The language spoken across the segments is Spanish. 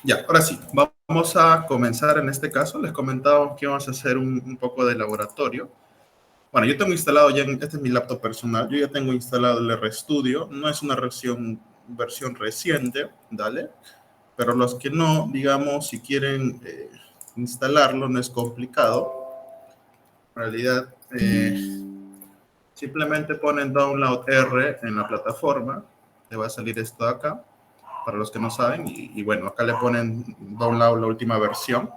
Ya, ahora sí, vamos a comenzar en este caso. Les comentaba que vamos a hacer un poco de laboratorio. Bueno, yo tengo instalado ya, este es mi laptop personal, yo ya tengo instalado el RStudio, no es una versión reciente, ¿vale? Pero los que no, digamos, si quieren instalarlo, no es complicado. En realidad, simplemente ponen download R en la plataforma, le va a salir esto de acá, para los que no saben, y bueno, acá le ponen download la última versión.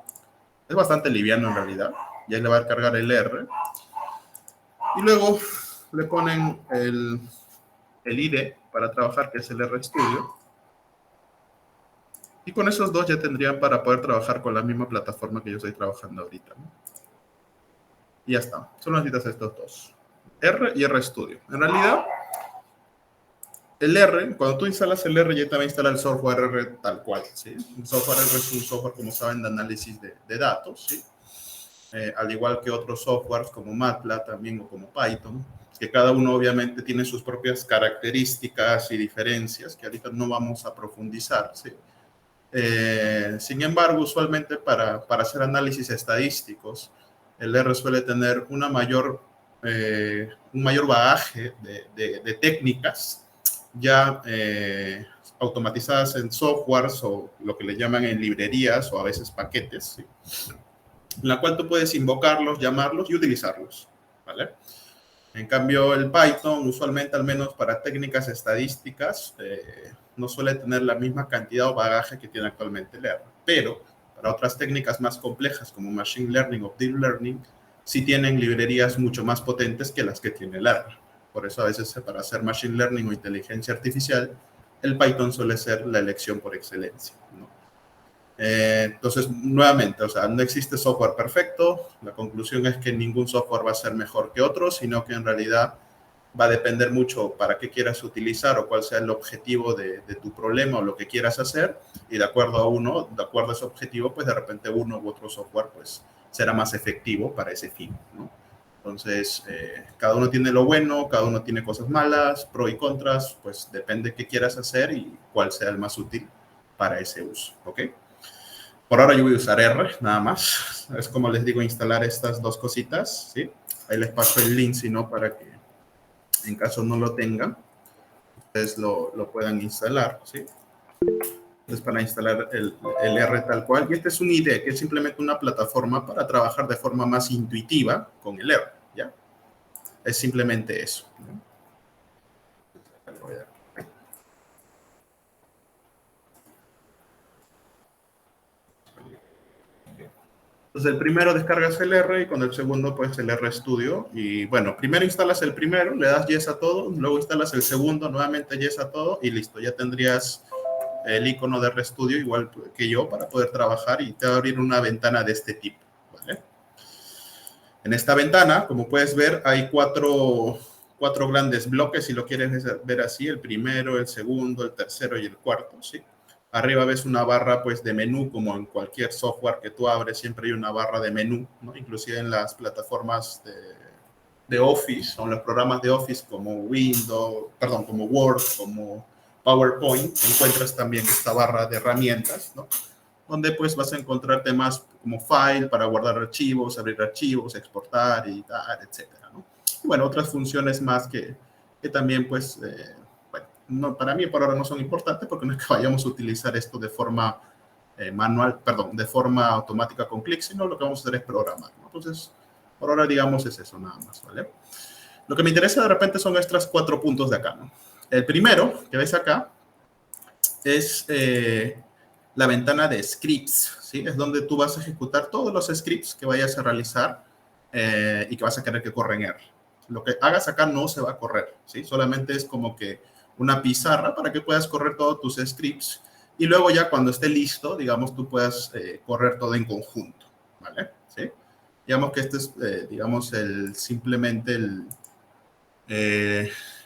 Es bastante liviano en realidad, y ahí le va a cargar el R. Y luego le ponen el IDE para trabajar, que es el RStudio. Y con esos dos ya tendrían para poder trabajar con la misma plataforma que yo estoy trabajando ahorita, ¿no? Y ya está. Solo necesitas estos dos. R y RStudio. En realidad, el R, cuando tú instalas el R, ya también instala el software R tal cual, ¿sí? El software R es un software, como saben, de análisis de datos, ¿sí? Al igual que otros softwares como MATLAB también o como Python, que cada uno obviamente tiene sus propias características y diferencias que ahorita no vamos a profundizar, ¿sí? Sin embargo, usualmente para hacer análisis estadísticos, el R suele tener un mayor bagaje de técnicas ya automatizadas en softwares o lo que le llaman en librerías o a veces paquetes, ¿sí? En la cual tú puedes invocarlos, llamarlos y utilizarlos, ¿vale? En cambio, el Python, usualmente, al menos para técnicas estadísticas, no suele tener la misma cantidad o bagaje que tiene actualmente el R. Pero para otras técnicas más complejas, como Machine Learning o Deep Learning, sí tienen librerías mucho más potentes que las que tiene el R. Por eso, a veces, para hacer Machine Learning o inteligencia artificial, el Python suele ser la elección por excelencia, ¿no? Entonces, nuevamente, o sea, no existe software perfecto. La conclusión es que ningún software va a ser mejor que otro, sino que en realidad va a depender mucho para qué quieras utilizar o cuál sea el objetivo de tu problema o lo que quieras hacer. Y de acuerdo a ese objetivo, pues de repente uno u otro software pues será más efectivo para ese fin, ¿no? Entonces, cada uno tiene lo bueno, cada uno tiene cosas malas, pros y contras, pues depende qué quieras hacer y cuál sea el más útil para ese uso, ¿ok? Por ahora yo voy a usar R, nada más. Es como les digo, instalar estas dos cositas, ¿sí? Ahí les paso el link, si no, para que en caso no lo tengan, ustedes lo puedan instalar, ¿sí? Es para instalar el R tal cual. Y este es un IDE, que es simplemente una plataforma para trabajar de forma más intuitiva con el R, ¿ya? Es simplemente eso, ¿no? Entonces, el primero descargas el R y con el segundo, pues, el RStudio. Y bueno, primero instalas el primero, le das yes a todo, luego instalas el segundo, nuevamente yes a todo y listo. Ya tendrías el icono de RStudio igual que yo para poder trabajar y te va a abrir una ventana de este tipo, ¿vale? En esta ventana, como puedes ver, hay cuatro grandes bloques, si lo quieres ver así, el primero, el segundo, el tercero y el cuarto, ¿sí? Arriba ves una barra, pues, de menú, como en cualquier software que tú abres, siempre hay una barra de menú, ¿no? Inclusive en las plataformas de Office, o en los programas de Office como Windows, perdón, como Word, como PowerPoint, encuentras también esta barra de herramientas, ¿no? Donde pues vas a encontrar temas como file para guardar archivos, abrir archivos, exportar, editar, etcétera, ¿no? Y bueno, otras funciones más que también pues, bueno, no, para mí por ahora no son importantes porque no es que vayamos a utilizar esto de forma manual, perdón, de forma automática con clic, sino lo que vamos a hacer es programar, ¿no? Entonces, por ahora, digamos, es eso nada más, ¿vale? Lo que me interesa de repente son estos 4 puntos de acá, ¿no? El primero que ves acá es la ventana de scripts, ¿sí? Es donde tú vas a ejecutar todos los scripts que vayas a realizar y que vas a querer que corran R. Lo que hagas acá no se va a correr, ¿sí? Solamente es como que una pizarra para que puedas correr todos tus scripts y luego ya cuando esté listo, digamos, tú puedas correr todo en conjunto, ¿vale? ¿Sí? Digamos que este es, digamos, simplemente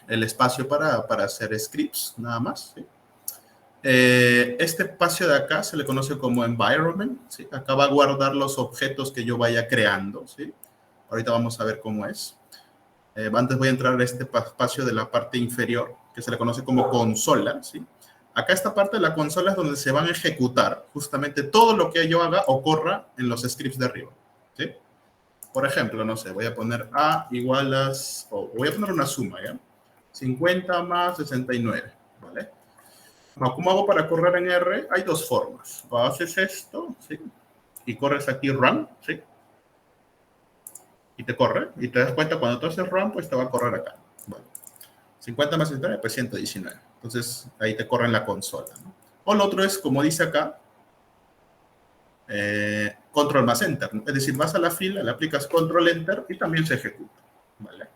el espacio para hacer scripts, nada más, ¿sí? Este espacio de acá se le conoce como environment, ¿sí? Acá va a guardar los objetos que yo vaya creando, ¿sí? Ahorita vamos a ver cómo es. Antes voy a entrar a este espacio de la parte inferior, que se le conoce como consola, ¿sí? Acá esta parte de la consola es donde se van a ejecutar justamente todo lo que yo haga o corra en los scripts de arriba, ¿sí? Por ejemplo, no sé, voy a poner A igual a, o voy a poner una suma, ¿ya? 50 más 69, ¿vale? ¿Cómo hago para correr en R? Hay dos formas. O haces esto, ¿sí? Y corres aquí run, ¿sí? Y te corre, y te das cuenta cuando tú haces run, pues te va a correr acá. Bueno, 50 más 69, pues 119. Entonces, ahí te corre en la consola, ¿no? O lo otro es, como dice acá, control más enter, ¿no? Es decir, vas a la fila, le aplicas control enter y también se ejecuta, ¿vale?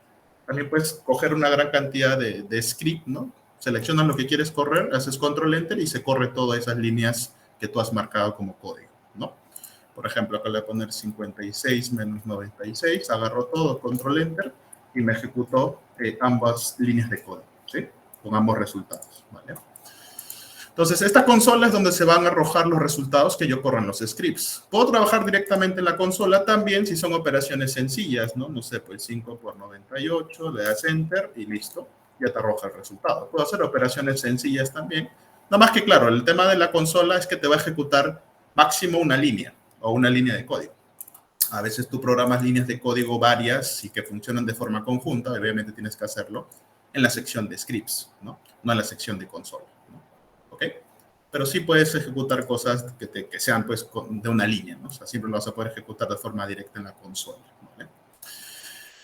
También puedes coger una gran cantidad de script, ¿no? Seleccionas lo que quieres correr, haces control enter y se corre todas esas líneas que tú has marcado como código, ¿no? Por ejemplo, acá le voy a poner 56 menos 96, agarro todo, control enter y me ejecutó ambas líneas de código, ¿sí? Con ambos resultados, ¿vale? Entonces, esta consola es donde se van a arrojar los resultados que yo corro en los scripts. Puedo trabajar directamente en la consola también si son operaciones sencillas, ¿no? No sé, pues 5 por 98, le das Enter y listo, ya te arroja el resultado. Puedo hacer operaciones sencillas también. Nada más que, claro, el tema de la consola es que te va a ejecutar máximo una línea o una línea de código. A veces tú programas líneas de código varias y que funcionan de forma conjunta, obviamente tienes que hacerlo en la sección de scripts, ¿no? No en la sección de consola. ¿Ok? Pero sí puedes ejecutar cosas que sean pues de una línea, ¿no? O sea, siempre lo vas a poder ejecutar de forma directa en la consola, ¿vale?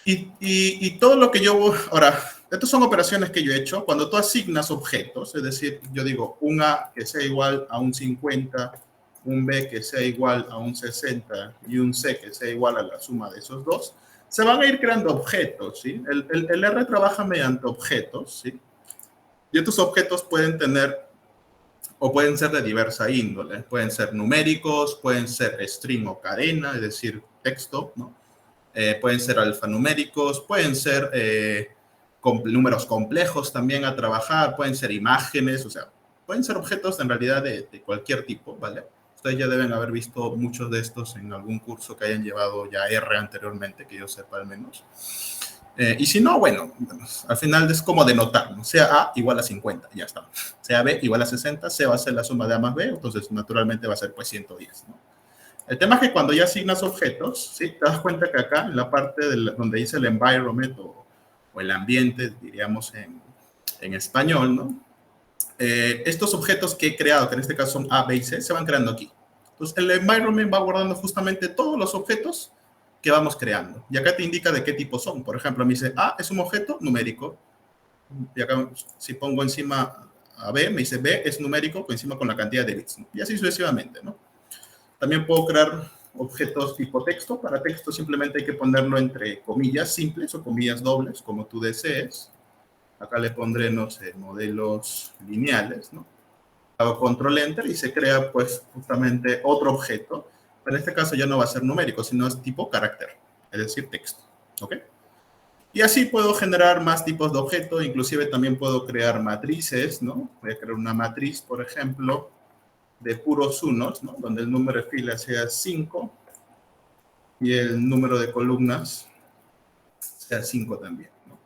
Y todo lo que yo... Ahora, estas son operaciones que yo he hecho. Cuando tú asignas objetos, es decir, yo digo un A que sea igual a un 50, un B que sea igual a un 60 y un C que sea igual a la suma de esos dos, se van a ir creando objetos, ¿sí? El R trabaja mediante objetos, ¿sí? Y estos objetos pueden tener o pueden ser de diversa índole. Pueden ser numéricos, pueden ser string o cadena, es decir, texto, ¿no? Pueden ser alfanuméricos, pueden ser números complejos también a trabajar, pueden ser imágenes, o sea, pueden ser objetos en realidad de cualquier tipo, ¿vale? Ustedes ya deben haber visto muchos de estos en algún curso que hayan llevado ya R anteriormente, que yo sepa al menos. Y si no, bueno, al final es como denotar, ¿no? Sea A igual a 50, ya está. Sea B igual a 60, C va a ser la suma de A más B, entonces naturalmente va a ser pues 110, ¿no? El tema es que cuando ya asignas objetos, ¿sí? Te das cuenta que acá, en la parte donde dice el environment o el ambiente, diríamos en español, ¿no? Estos objetos que he creado, que en este caso son A, B y C, se van creando aquí. Entonces, el environment va guardando justamente todos los objetos que vamos creando. Y acá te indica de qué tipo son. Por ejemplo, me dice A es un objeto numérico. Y acá, si pongo encima a B, me dice B es numérico, encima con la cantidad de bits, ¿no? Y así sucesivamente, ¿no? También puedo crear objetos tipo texto. Para texto simplemente hay que ponerlo entre comillas simples o comillas dobles, como tú desees. Acá le pondré, no sé, modelos lineales, ¿no? Hago control enter y se crea pues justamente otro objeto, pero en este caso ya no va a ser numérico, sino es tipo carácter, es decir, texto, ¿ok? Y así puedo generar más tipos de objetos, inclusive también puedo crear matrices, ¿no? Voy a crear una matriz, por ejemplo, de puros unos, ¿no? Donde el número de filas sea 5 y el número de columnas sea 5 también, ¿no?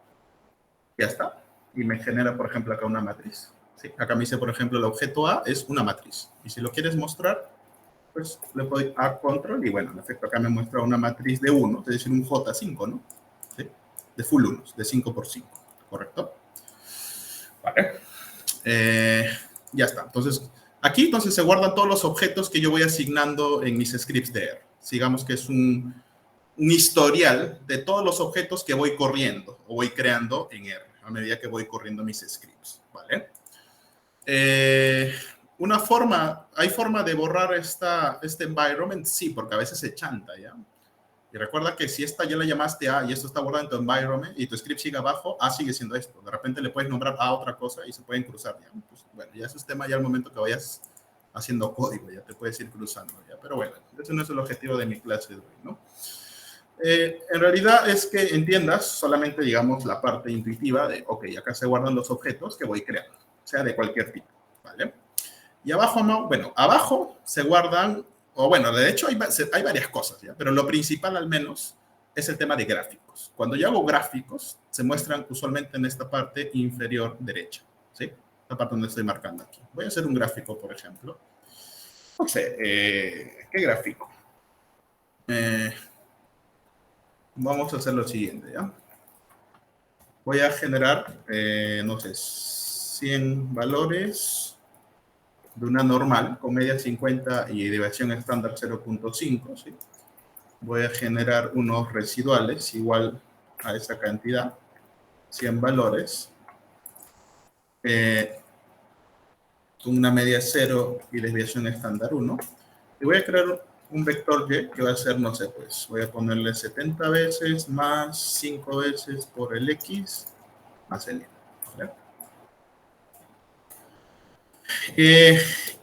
Ya está. Y me genera, por ejemplo, acá una matriz. ¿Sí? Acá me dice, por ejemplo, el objeto A es una matriz. Y si lo quieres mostrar, pues le doy A control y bueno, en efecto acá me muestra una matriz de 1, es decir, un J5, ¿no? ¿Sí? De full unos, de 5 por 5, ¿correcto? Vale. Ya está. Entonces, aquí entonces se guardan todos los objetos que yo voy asignando en mis scripts de R. Digamos que es un historial de todos los objetos que voy corriendo o voy creando en R a medida que voy corriendo mis scripts, ¿vale? ¿Hay forma de borrar este environment? Sí, porque a veces se chanta, ¿ya? Y recuerda que si esta ya la llamaste A y esto está borrado en tu environment y tu script sigue abajo, A sigue siendo esto. De repente le puedes nombrar A otra cosa y se pueden cruzar, ¿ya? Pues, bueno, ya eso es tema ya al momento que vayas haciendo código, ya te puedes ir cruzando, ¿ya? Pero bueno, ese no es el objetivo de mi clase de hoy, ¿no? En realidad es que entiendas solamente, digamos, la parte intuitiva de, ok, acá se guardan los objetos que voy creando, sea de cualquier tipo, ¿vale? Y abajo, bueno, abajo se guardan, o bueno, de hecho hay varias cosas, ¿ya? Pero lo principal al menos es el tema de gráficos. Cuando yo hago gráficos, se muestran usualmente en esta parte inferior derecha, ¿sí? La parte donde estoy marcando aquí. Voy a hacer un gráfico, por ejemplo. No sé, ¿qué gráfico? Vamos a hacer lo siguiente, ¿ya? Voy a generar, no sé, 100 valores de una normal con media 50 y deviación estándar 0.5, ¿sí? Voy a generar unos residuales igual a esa cantidad, 100 valores, una media 0 y desviación estándar 1. Y voy a crear un vector y que va a ser, no sé, pues voy a ponerle 70 veces más 5 veces por el x más el y. ¿Vale?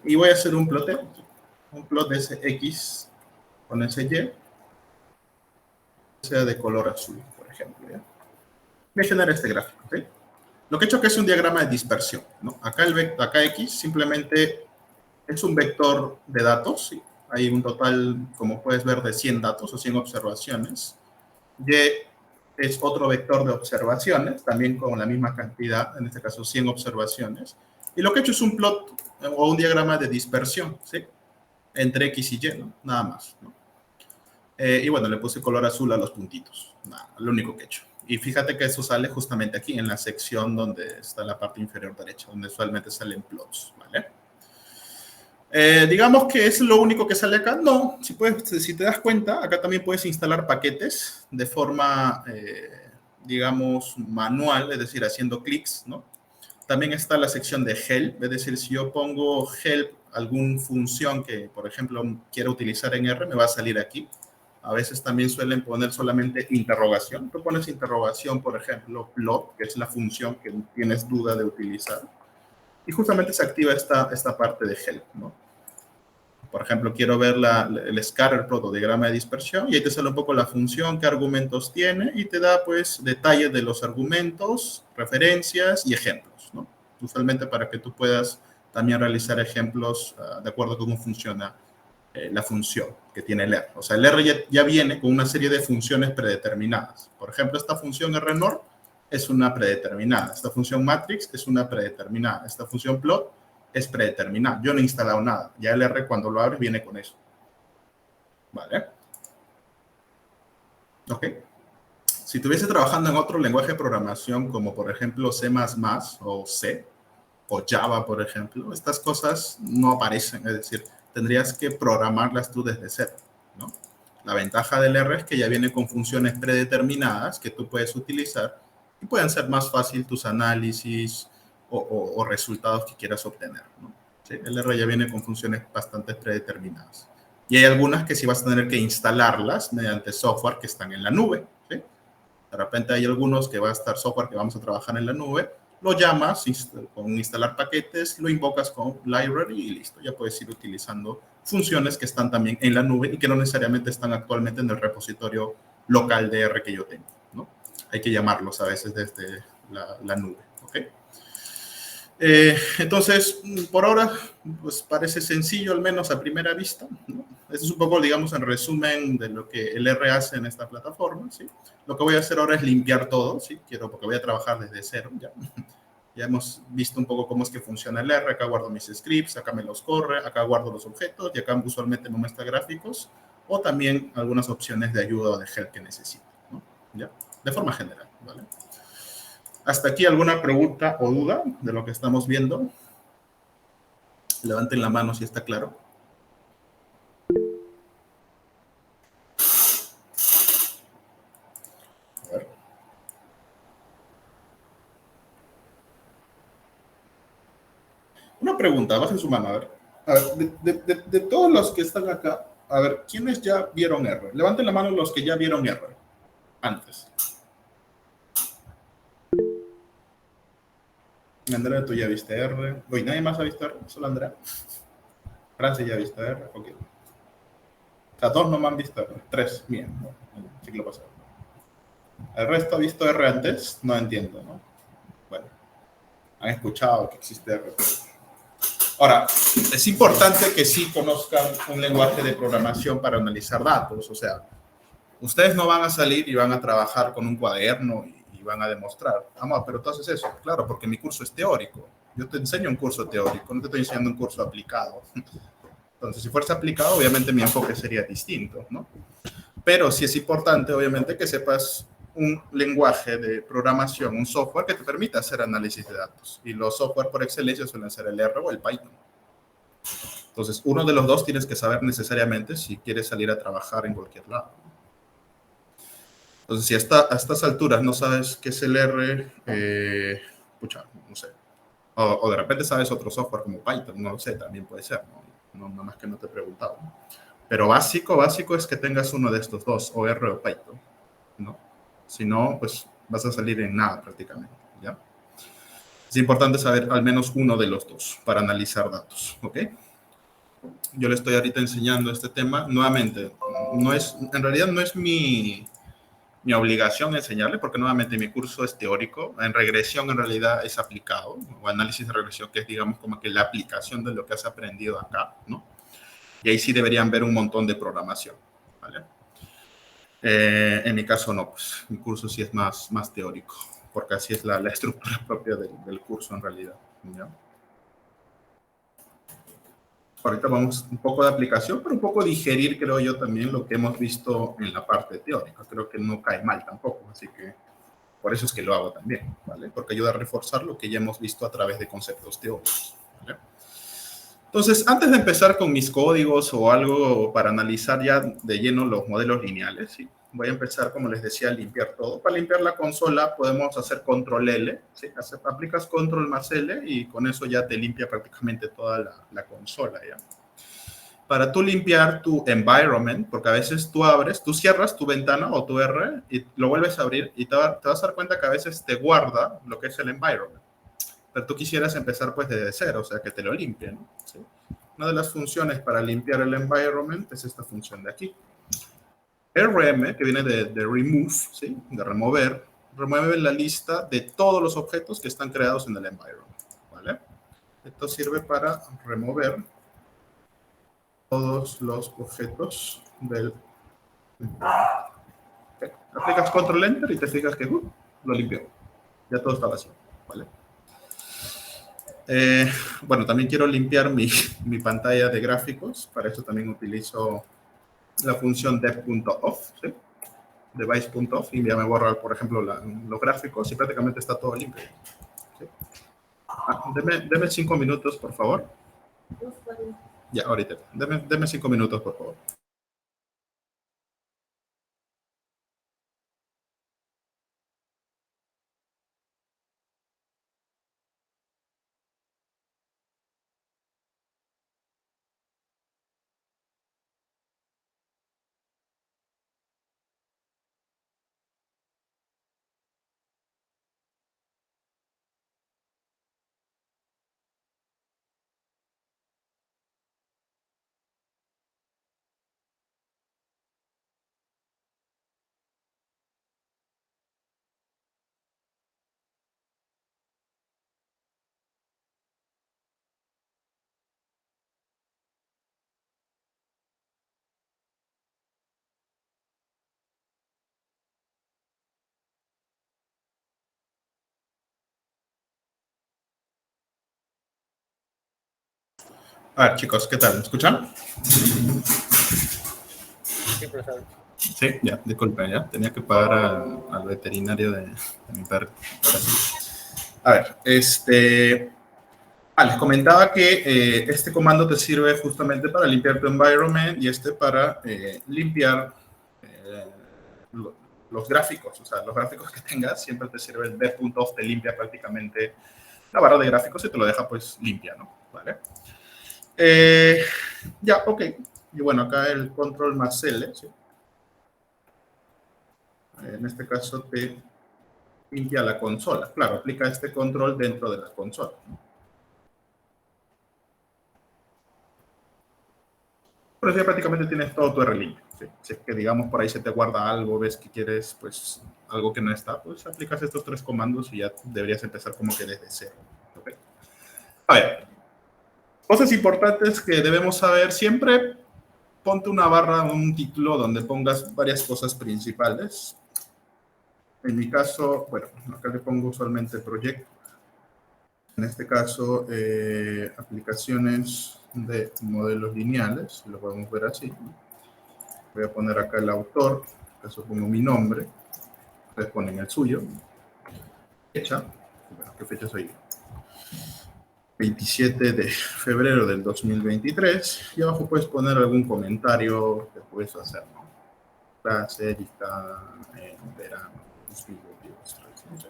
Y voy a hacer un ploteo, un plot de ese x con ese y, sea de color azul, por ejemplo. ¿Ya? Voy a generar este gráfico, ¿sí? Lo que he hecho que es un diagrama de dispersión, ¿no? Acá x simplemente es un vector de datos, ¿sí? Hay un total, como puedes ver, de 100 datos o 100 observaciones. Y es otro vector de observaciones, también con la misma cantidad, en este caso 100 observaciones. Y lo que he hecho es un plot o un diagrama de dispersión, ¿sí? Entre X y Y, ¿no? Nada más, ¿no? Y bueno, le puse color azul a los puntitos, nada, lo único que he hecho. Y fíjate que eso sale justamente aquí, en la sección donde está la parte inferior derecha, donde usualmente salen plots, ¿vale? Digamos que es lo único que sale acá. No, si te das cuenta, acá también puedes instalar paquetes de forma, digamos, manual, es decir, haciendo clics, ¿no? También está la sección de help, es decir, si yo pongo help, alguna función que, por ejemplo, quiero utilizar en R, me va a salir aquí. A veces también suelen poner solamente interrogación. Tú pones interrogación, por ejemplo, plot, que es la función que tienes duda de utilizar. Y justamente se activa esta parte de help, ¿no? Por ejemplo, quiero ver el scatter plot o diagrama de dispersión y ahí te sale un poco la función, qué argumentos tiene y te da pues detalles de los argumentos, referencias y ejemplos, ¿no? Usualmente para que tú puedas también realizar ejemplos de acuerdo a cómo funciona la función que tiene el R. O sea, el R ya viene con una serie de funciones predeterminadas. Por ejemplo, esta función RNOR es una predeterminada. Esta función matrix es una predeterminada. Esta función plot es predeterminada. Yo no he instalado nada. Ya el R cuando lo abres viene con eso. ¿Vale? Ok. Si estuviese trabajando en otro lenguaje de programación como por ejemplo C++ o C o Java, por ejemplo, estas cosas no aparecen. Es decir, tendrías que programarlas tú desde cero, ¿no? La ventaja del R es que ya viene con funciones predeterminadas que tú puedes utilizar y pueden ser más fácil tus análisis o resultados que quieras obtener, ¿no? ¿Sí? El R ya viene con funciones bastante predeterminadas. Y hay algunas que sí vas a tener que instalarlas mediante software que están en la nube, ¿sí? De repente hay algunos que va a estar software que vamos a trabajar en la nube, lo llamas con instalar paquetes, lo invocas con library y listo. Ya puedes ir utilizando funciones que están también en la nube y que no necesariamente están actualmente en el repositorio local de R que yo tengo, ¿no? Hay que llamarlos a veces desde la nube, ¿ok? Entonces, por ahora, pues parece sencillo, al menos a primera vista, ¿no? Este es un poco, digamos, en resumen de lo que el R hace en esta plataforma, ¿sí? Lo que voy a hacer ahora es limpiar todo, ¿sí? Porque voy a trabajar desde cero, ya. Ya hemos visto un poco cómo es que funciona el R. Acá guardo mis scripts, acá me los corre, acá guardo los objetos y acá usualmente me muestra gráficos o también algunas opciones de ayuda o de help que necesito, ¿no? ¿Ya? De forma general, ¿vale? ¿Hasta aquí alguna pregunta o duda de lo que estamos viendo? Levanten la mano si está claro. A ver. Una pregunta, bajen su mano, a ver. A ver, de todos los que están acá, a ver, ¿quiénes ya vieron R? Levanten la mano los que ya vieron R antes. Andrea, tú ya viste R. Oye, ¿nadie más ha visto R? Solo Andrea. Francia ya ha visto R. Ok. O sea, dos no me han visto R. Tres, bien. ¿No? El ciclo pasado. ¿El resto ha visto R antes? No entiendo, ¿no? Bueno, han escuchado que existe R. Ahora, es importante que sí conozcan un lenguaje de programación para analizar datos. O sea, Ustedes no van a salir y van a trabajar con un cuaderno y van a demostrar. Vamos, pero tú haces eso. Claro, porque mi curso es teórico. Yo te enseño un curso teórico, no te estoy enseñando un curso aplicado. Entonces, si fuese aplicado, obviamente mi enfoque sería distinto, ¿no? Pero sí es importante, obviamente, que sepas un lenguaje de programación, un software que te permita hacer análisis de datos. Y los software por excelencia suelen ser el R o el Python. Entonces, uno de los dos tienes que saber necesariamente si quieres salir a trabajar en cualquier lado. Entonces, si a estas alturas no sabes qué es el R, pucha, no sé. O de repente sabes otro software como Python, no lo sé, también puede ser, ¿no? Nada más que no te he preguntado. Pero básico es que tengas uno de estos dos, o R o Python, ¿no? Si no, pues vas a salir en nada prácticamente, ¿ya? Es importante saber al menos uno de los dos para analizar datos, ¿ok? Yo le estoy ahorita enseñando este tema. Nuevamente, en realidad no es mi obligación enseñarle, porque nuevamente mi curso es teórico. En regresión en realidad es aplicado, o análisis de regresión, que es, digamos, como que la aplicación de lo que has aprendido acá, ¿no? Y ahí sí deberían ver un montón de programación, ¿vale? En mi caso no, pues mi curso sí es más teórico, porque así es la estructura propia del curso en realidad, ¿ya? Ahorita vamos un poco de aplicación, pero un poco digerir, creo yo, también lo que hemos visto en la parte teórica. Creo que no cae mal tampoco, así que por eso es que lo hago también, ¿vale? Porque ayuda a reforzar lo que ya hemos visto a través de conceptos teóricos, ¿vale? Entonces, antes de empezar con mis códigos o algo para analizar ya de lleno los modelos lineales, ¿sí? Voy a empezar, como les decía, a limpiar todo. Para limpiar la consola podemos hacer control L, ¿sí? Aplicas control más L y con eso ya te limpia prácticamente toda la consola, ¿ya? Para tú limpiar tu environment, porque a veces tú cierras tu ventana o tu R y lo vuelves a abrir y te vas a dar cuenta que a veces te guarda lo que es el environment. Pero tú quisieras empezar pues desde cero, o sea, que te lo limpie, ¿no? ¿Sí? Una de las funciones para limpiar el environment es esta función de aquí. RM, que viene de remove, ¿sí? De remover, remueve la lista de todos los objetos que están creados en el environment, ¿vale? Esto sirve para remover todos los objetos del environment. Okay. Aplicas control enter y te fijas que lo limpió. Ya todo está vacío, ¿vale? Bueno, también quiero limpiar mi pantalla de gráficos. Para eso también utilizo la función dev.off, ¿sí? Device.off, y ya me borra, por ejemplo, los gráficos y prácticamente está todo limpio, ¿sí? Deme 5 minutos, por favor. Ya, ahorita. Deme 5 minutos, por favor. A ver, chicos, ¿qué tal? ¿Me escuchan? Sí, profesor. Sí, ya, disculpen, ya. Tenía que pagar al veterinario de mi perro. A ver, les comentaba que este comando te sirve justamente para limpiar tu environment y para limpiar los gráficos. O sea, los gráficos que tengas, siempre te sirve el dev.off, te limpia prácticamente la barra de gráficos y te lo deja pues limpia, ¿no? ¿Vale? Ya, ok. Y bueno, acá el control más L, ¿sí? En este caso te limpia la consola. Claro, aplica este control dentro de la consola, ¿no? Pero ya prácticamente tienes todo tu R limpio, ¿sí? Si es que, digamos, por ahí se te guarda algo, ves que quieres, pues, algo que no está, pues aplicas estos 3 comandos y ya deberías empezar como que desde cero, ¿ok? A ver, cosas importantes que debemos saber siempre. ponte una barra, un título donde pongas varias cosas principales. En mi caso, bueno, acá le pongo usualmente proyecto. En este caso, aplicaciones de modelos lineales, lo podemos ver así. Voy a poner acá el autor, en caso pongo mi nombre, ustedes ponen el suyo, fecha, bueno, ¿qué fecha soy yo? 27 de febrero del 2023, y abajo puedes poner algún comentario que puedes hacer, ¿no? Clase, lista, verano, 2023, no sé.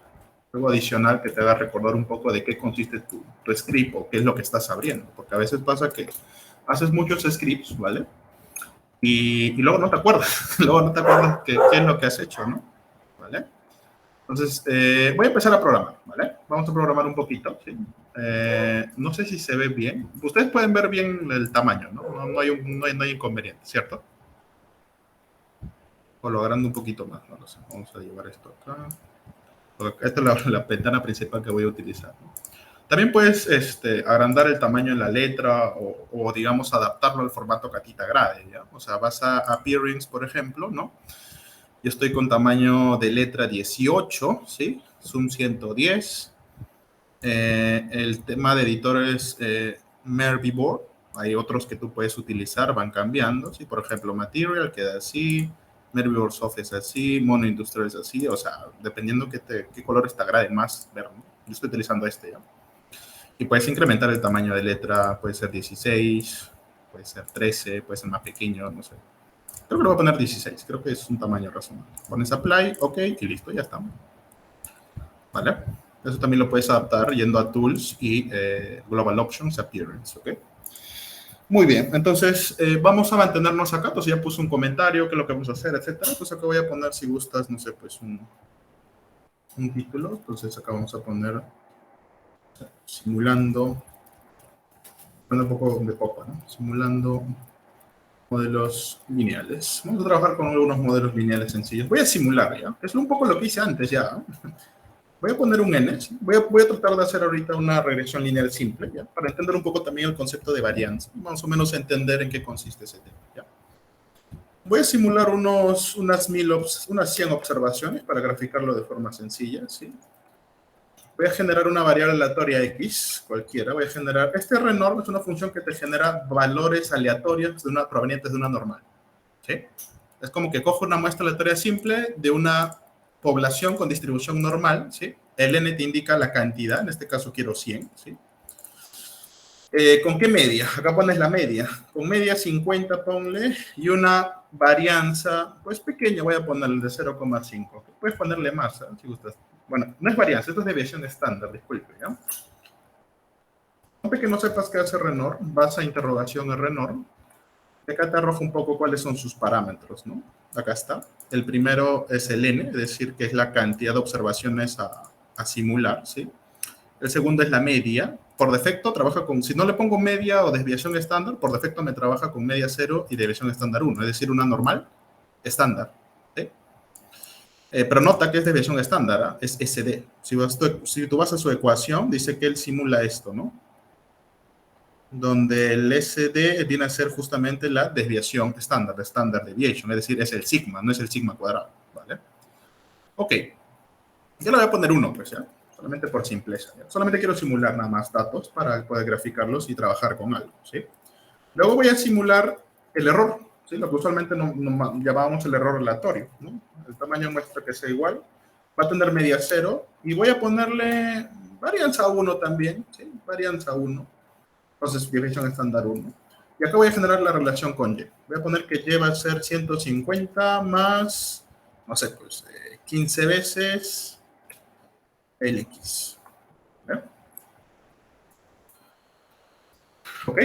Algo adicional que te haga recordar un poco de qué consiste tu script o qué es lo que estás abriendo, porque a veces pasa que haces muchos scripts, ¿vale? Y luego no te acuerdas, luego no te acuerdas qué es lo que has hecho, ¿no? ¿Vale? Entonces, voy a empezar a programar, ¿vale? Vamos a programar un poquito, ¿sí? No sé si se ve bien. Ustedes pueden ver bien el tamaño, ¿no? No hay inconveniente, ¿cierto? O lo agrando un poquito más, no lo sé. Vamos a llevar esto acá. Esta es la ventana principal que voy a utilizar, ¿no? También puedes agrandar el tamaño en la letra o, digamos, adaptarlo al formato que a ti te agrade, ¿ya? O sea, vas a Appearance, por ejemplo, ¿no? Yo estoy con tamaño de letra 18, ¿sí? Zoom 110. El tema de editores Merveboard. Hay otros que tú puedes utilizar, van cambiando, ¿sí? Por ejemplo, Material queda así, Merveboard Soft es así, Mono Industrial es así, o sea, dependiendo qué colores te agrade más ver, ¿no? Yo estoy utilizando este, ¿ya? Y puedes incrementar el tamaño de letra, puede ser 16, puede ser 13, puede ser más pequeño, no sé. Creo que lo voy a poner 16, creo que es un tamaño razonable. Pones Apply, OK, y listo, ya está. ¿Vale? Eso también lo puedes adaptar yendo a Tools y Global Options, Appearance, ¿ok? Muy bien, entonces vamos a mantenernos acá. Entonces ya puse un comentario, qué es lo que vamos a hacer, etcétera. Entonces acá voy a poner, si gustas, no sé, pues un título. Entonces acá vamos a poner simulando, un poco de popa, ¿no? Simulando modelos lineales. Vamos a trabajar con algunos modelos lineales sencillos. Voy a simular, ¿ya? Es un poco lo que hice antes ya. Voy a poner un n, ¿sí? Voy a tratar de hacer ahorita una regresión lineal simple, ¿ya? Para entender un poco también el concepto de varianza, más o menos entender en qué consiste ese tema, ¿ya? Voy a simular unas 100 observaciones para graficarlo de forma sencilla, ¿sí? Voy a generar una variable aleatoria x, cualquiera. Voy a generar, este renorm es una función que te genera valores aleatorios provenientes de una normal, ¿sí? Es como que cojo una muestra aleatoria simple de una población con distribución normal, ¿sí? El n te indica la cantidad, en este caso quiero 100, ¿sí? ¿Con qué media? Acá pones la media. Con media 50 ponle y una varianza, pues pequeña, voy a ponerle de 0,5. Puedes ponerle más, ¿eh? Si gustas. Bueno, no es varianza, esto es desviación estándar, disculpe, ¿ya? Aunque que no sepas qué hace renorm, vas a interrogación en renorm. Acá te arroja un poco cuáles son sus parámetros, ¿no? Acá está. El primero es el n, es decir, que es la cantidad de observaciones a simular, ¿sí? El segundo es la media. Por defecto trabaja con, si no le pongo media o desviación estándar, por defecto me trabaja con media 0 y desviación estándar 1, es decir, una normal estándar, ¿sí? Pero nota que es desviación estándar, ¿eh? Es SD. Si tú vas a su ecuación, dice que él simula esto, ¿no? Donde el SD viene a ser justamente la desviación estándar, standard deviation, es decir, es el sigma, no es el sigma cuadrado, ¿vale? Ok, yo le voy a poner 1, pues, ¿ya? Solamente por simpleza, ¿ya? Solamente quiero simular nada más datos para poder graficarlos y trabajar con algo, ¿sí? Luego voy a simular el error, ¿sí? Lo que usualmente llamábamos el error relatorio, ¿no? El tamaño muestra que sea igual, va a tener media 0 y voy a ponerle varianza 1 también, ¿sí? Varianza 1. Entonces, desviación estándar 1. Y acá voy a generar la relación con y. Voy a poner que y va a ser 150 más, no sé, pues 15 veces el x. ¿Eh? ¿Ok?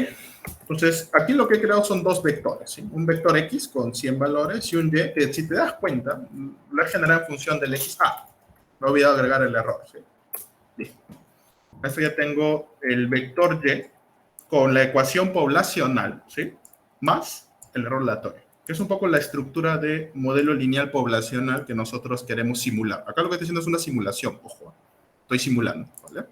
Entonces, aquí lo que he creado son dos vectores, ¿sí? Un vector x con 100 valores y un y, que si te das cuenta, lo he generado en función del x. Me he olvidado agregar el error, ¿sí? Listo. Esto ya tengo el vector y con la ecuación poblacional, ¿sí? Más el error aleatorio, que es un poco la estructura de modelo lineal poblacional que nosotros queremos simular. Acá lo que estoy haciendo es una simulación, ojo, estoy simulando, ¿vale?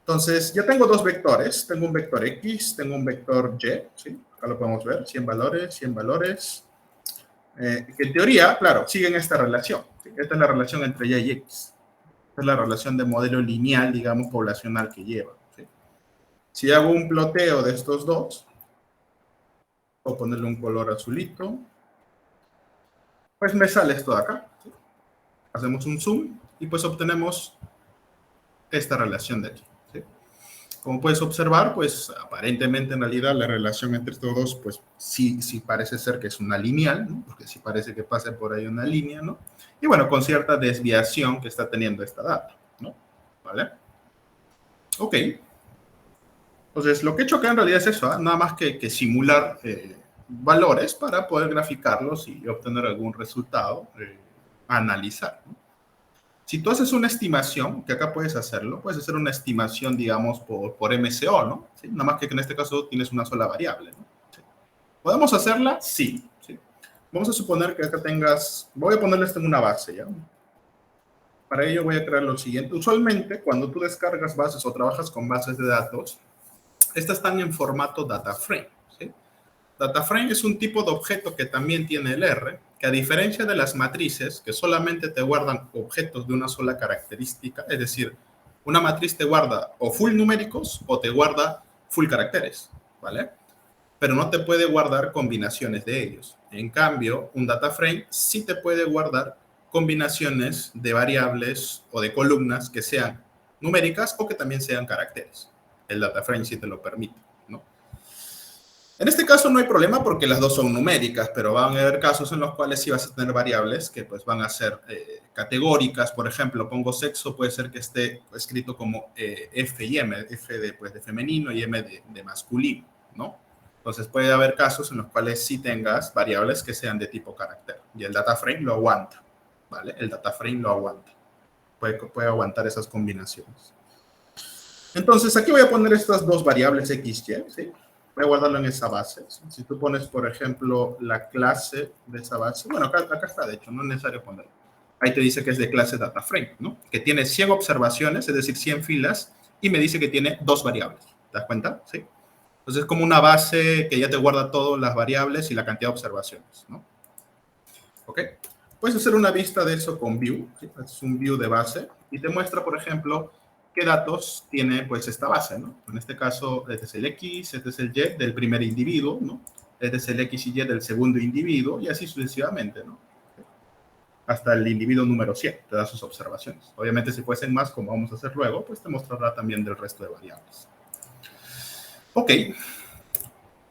Entonces, ya tengo dos vectores, tengo un vector X, tengo un vector Y, ¿sí? Acá lo podemos ver, 100 valores, 100 valores. Que en teoría, claro, siguen esta relación. ¿Sí? Esta es la relación entre Y y X. Esta es la relación de modelo lineal, digamos, poblacional que lleva. ¿Sí? Si hago un ploteo de estos dos, voy a ponerle un color azulito, pues me sale esto de acá. ¿Sí? Hacemos un zoom y pues obtenemos esta relación de aquí. ¿Sí? Como puedes observar, pues aparentemente en realidad la relación entre estos dos, pues sí parece ser que es una lineal, ¿no? Porque sí parece que pasa por ahí una línea, ¿no? Y bueno, con cierta desviación que está teniendo esta data, ¿no? ¿Vale? Ok. Entonces, lo que he hecho acá en realidad es eso, ¿eh? Nada más que simular valores para poder graficarlos y obtener algún resultado a analizar, ¿no? Si tú haces una estimación, que acá puedes hacerlo, puedes hacer una estimación, digamos, por MCO, ¿no? ¿Sí? Nada más que en este caso tienes una sola variable, ¿no? ¿Sí? ¿Podemos hacerla? Sí, sí. Vamos a suponer que acá tengas, voy a ponerle esto en una base, ¿ya? Para ello voy a crear lo siguiente. Usualmente, cuando tú descargas bases o trabajas con bases de datos, estas están en formato data frame, ¿sí? Data frame es un tipo de objeto que también tiene el R, que a diferencia de las matrices, que solamente te guardan objetos de una sola característica, es decir, una matriz te guarda o full numéricos o te guarda full caracteres, ¿vale? Pero no te puede guardar combinaciones de ellos. En cambio, un data frame sí te puede guardar combinaciones de variables o de columnas que sean numéricas o que también sean caracteres. El data frame sí te lo permite, ¿no? En este caso no hay problema porque las dos son numéricas, pero van a haber casos en los cuales sí vas a tener variables que pues van a ser categóricas. Por ejemplo, pongo sexo, puede ser que esté escrito como F y M, F de, pues, de femenino y M de masculino, ¿no? Entonces puede haber casos en los cuales sí tengas variables que sean de tipo carácter y el data frame lo aguanta, ¿vale? El data frame lo aguanta, puede aguantar esas combinaciones. Entonces, aquí voy a poner estas dos variables x, y, ¿sí? Voy a guardarlo en esa base. ¿Sí? Si tú pones, por ejemplo, la clase de esa base, bueno, acá está, de hecho, no es necesario ponerlo. Ahí te dice que es de clase DataFrame, ¿no? Que tiene 100 observaciones, es decir, 100 filas, y me dice que tiene dos variables. ¿Te das cuenta? ¿Sí? Entonces, es como una base que ya te guarda todas las variables y la cantidad de observaciones, ¿no? ¿Ok? Puedes hacer una vista de eso con view, ¿sí? Es un view de base, y te muestra, por ejemplo, qué datos tiene pues esta base, ¿no? En este caso, este es el X, este es el Y del primer individuo, ¿no? Este es el X y Y del segundo individuo, y así sucesivamente, ¿no? Hasta el individuo número 100 te da sus observaciones. Obviamente, si fuesen más, como vamos a hacer luego, pues te mostrará también del resto de variables. Ok.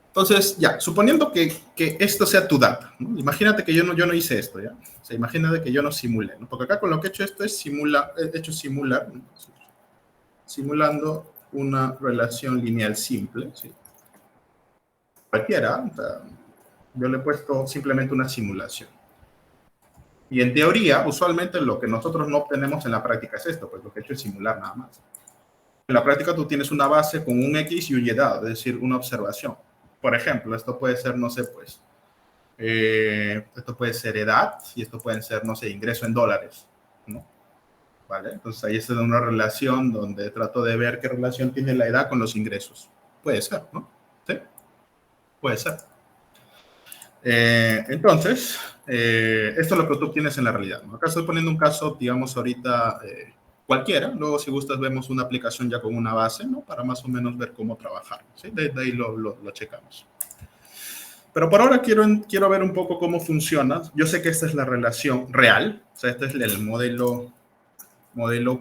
Entonces, ya, suponiendo que esto sea tu data, ¿no? Imagínate que yo no hice esto, ¿ya? O sea, imagínate que yo no simulé, ¿no? Porque acá con lo que he hecho esto es simular, ¿no? Simulando una relación lineal simple, ¿sí? Cualquiera, o sea, yo le he puesto simplemente una simulación. Y en teoría, usualmente lo que nosotros no obtenemos en la práctica es esto, pues lo que he hecho es simular nada más. En la práctica tú tienes una base con un X y un Y dado, es decir, una observación. Por ejemplo, esto puede ser, no sé, pues, esto puede ser edad y esto puede ser, no sé, ingreso en dólares, ¿no? ¿Vale? Entonces ahí está una relación donde trato de ver qué relación tiene la edad con los ingresos. Puede ser, ¿no? Sí, puede ser. Entonces, esto es lo que tú obtienes en la realidad, ¿no? Acá estoy poniendo un caso, digamos, ahorita cualquiera. Luego, si gustas, vemos una aplicación ya con una base, ¿no? Para más o menos ver cómo trabajar, ¿sí? De ahí lo checamos. Pero por ahora quiero ver un poco cómo funciona. Yo sé que esta es la relación real, o sea, este es el modelo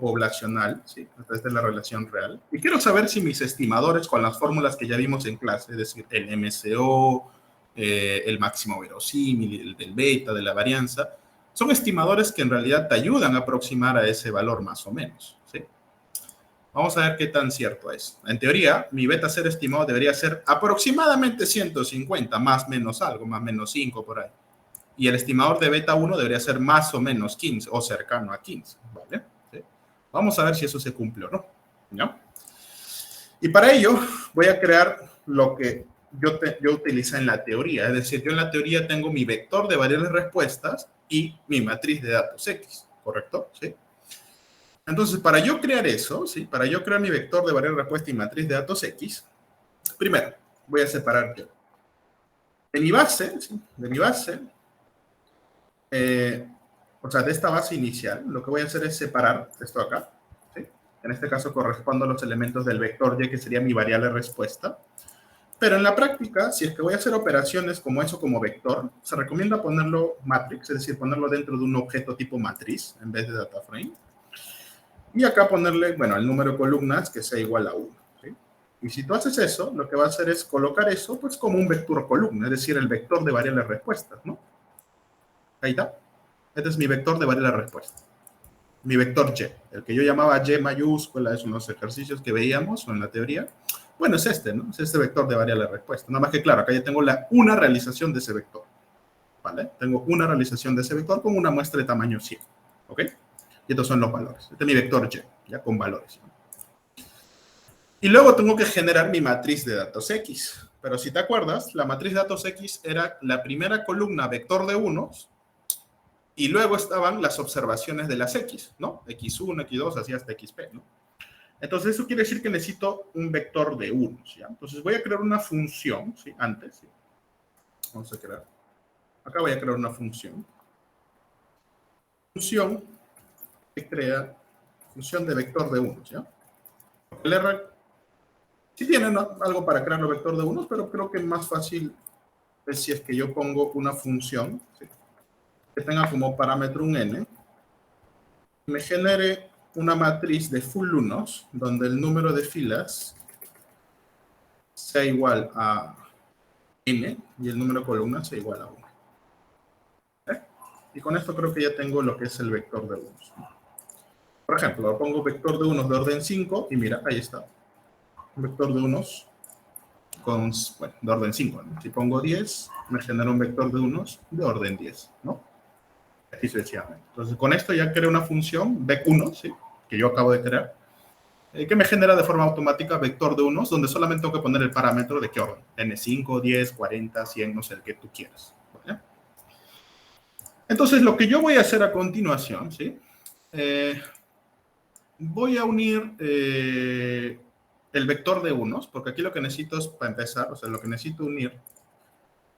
poblacional, ¿sí? Esta es la relación real. Y quiero saber si mis estimadores con las fórmulas que ya vimos en clase, es decir, el MCO, el máximo verosímil, el del beta, de la varianza, son estimadores que en realidad te ayudan a aproximar a ese valor más o menos, ¿sí? Vamos a ver qué tan cierto es. En teoría, mi beta ser estimado debería ser aproximadamente 150, más menos algo, más menos 5 por ahí. Y el estimador de beta 1 debería ser más o menos 15 o cercano a 15, ¿vale? ¿Sí? Vamos a ver si eso se cumple o no, ¿no? Y para ello voy a crear lo que yo utilicé en la teoría. Es decir, yo en la teoría tengo mi vector de variables respuestas y mi matriz de datos X, ¿correcto? ¿Sí? Entonces, para yo crear eso, ¿sí? Para yo crear mi vector de variable respuesta y matriz de datos X, primero voy a separar yo. De mi base, ¿sí? De mi base, o sea, de esta base inicial, lo que voy a hacer es separar esto acá, ¿sí? En este caso correspondo a los elementos del vector y, que sería mi variable respuesta. Pero en la práctica, si es que voy a hacer operaciones como eso, como vector, se recomienda ponerlo matrix, es decir, ponerlo dentro de un objeto tipo matriz en vez de data frame. Y acá ponerle, bueno, el número de columnas que sea igual a 1. ¿Sí? Y si tú haces eso, lo que va a hacer es colocar eso pues como un vector columna, es decir, el vector de variables respuestas, ¿no? Ahí está. Este es mi vector de variables respuestas. Mi vector Y, el que yo llamaba Y mayúscula, es unos ejercicios que veíamos en la teoría. Bueno, es este, ¿no? Es este vector de variable respuesta. Nada más que, claro, acá ya tengo una realización de ese vector, ¿vale? Tengo una realización de ese vector con una muestra de tamaño 100, ¿ok? Y estos son los valores. Este es mi vector Y, ya con valores. Y luego tengo que generar mi matriz de datos X. Pero si te acuerdas, la matriz de datos X era la primera columna vector de unos, y luego estaban las observaciones de las X, ¿no? X1, X2, así hasta XP, ¿no? Entonces, eso quiere decir que necesito un vector de unos, ¿ya? Entonces, voy a crear una función, ¿sí? Antes, ¿sí? Vamos a crear. Acá voy a crear una función. Función que crea función de vector de unos, ¿ya? El R sí tiene, ¿no?, algo para crear un vector de unos, pero creo que más fácil es si es que yo pongo una función, ¿sí?, que tenga como parámetro un n, me genere una matriz de full unos, donde el número de filas sea igual a n y el número de columnas sea igual a 1. Y con esto creo que ya tengo lo que es el vector de unos. Por ejemplo, pongo vector de unos de orden 5 y mira, ahí está. Un vector de unos con, bueno, de orden 5, ¿no? Si pongo 10, me genera un vector de unos de orden 10, ¿no? Así sucesivamente. Entonces, con esto ya creo una función, vec1, ¿sí?, que yo acabo de crear, que me genera de forma automática vector de unos, donde solamente tengo que poner el parámetro de qué orden. N5, 10, 40, 100, no sé, el que tú quieras, ¿vale? Entonces, lo que yo voy a hacer a continuación, ¿sí? Voy a unir el vector de unos, porque aquí lo que necesito es, para empezar, o sea, lo que necesito unir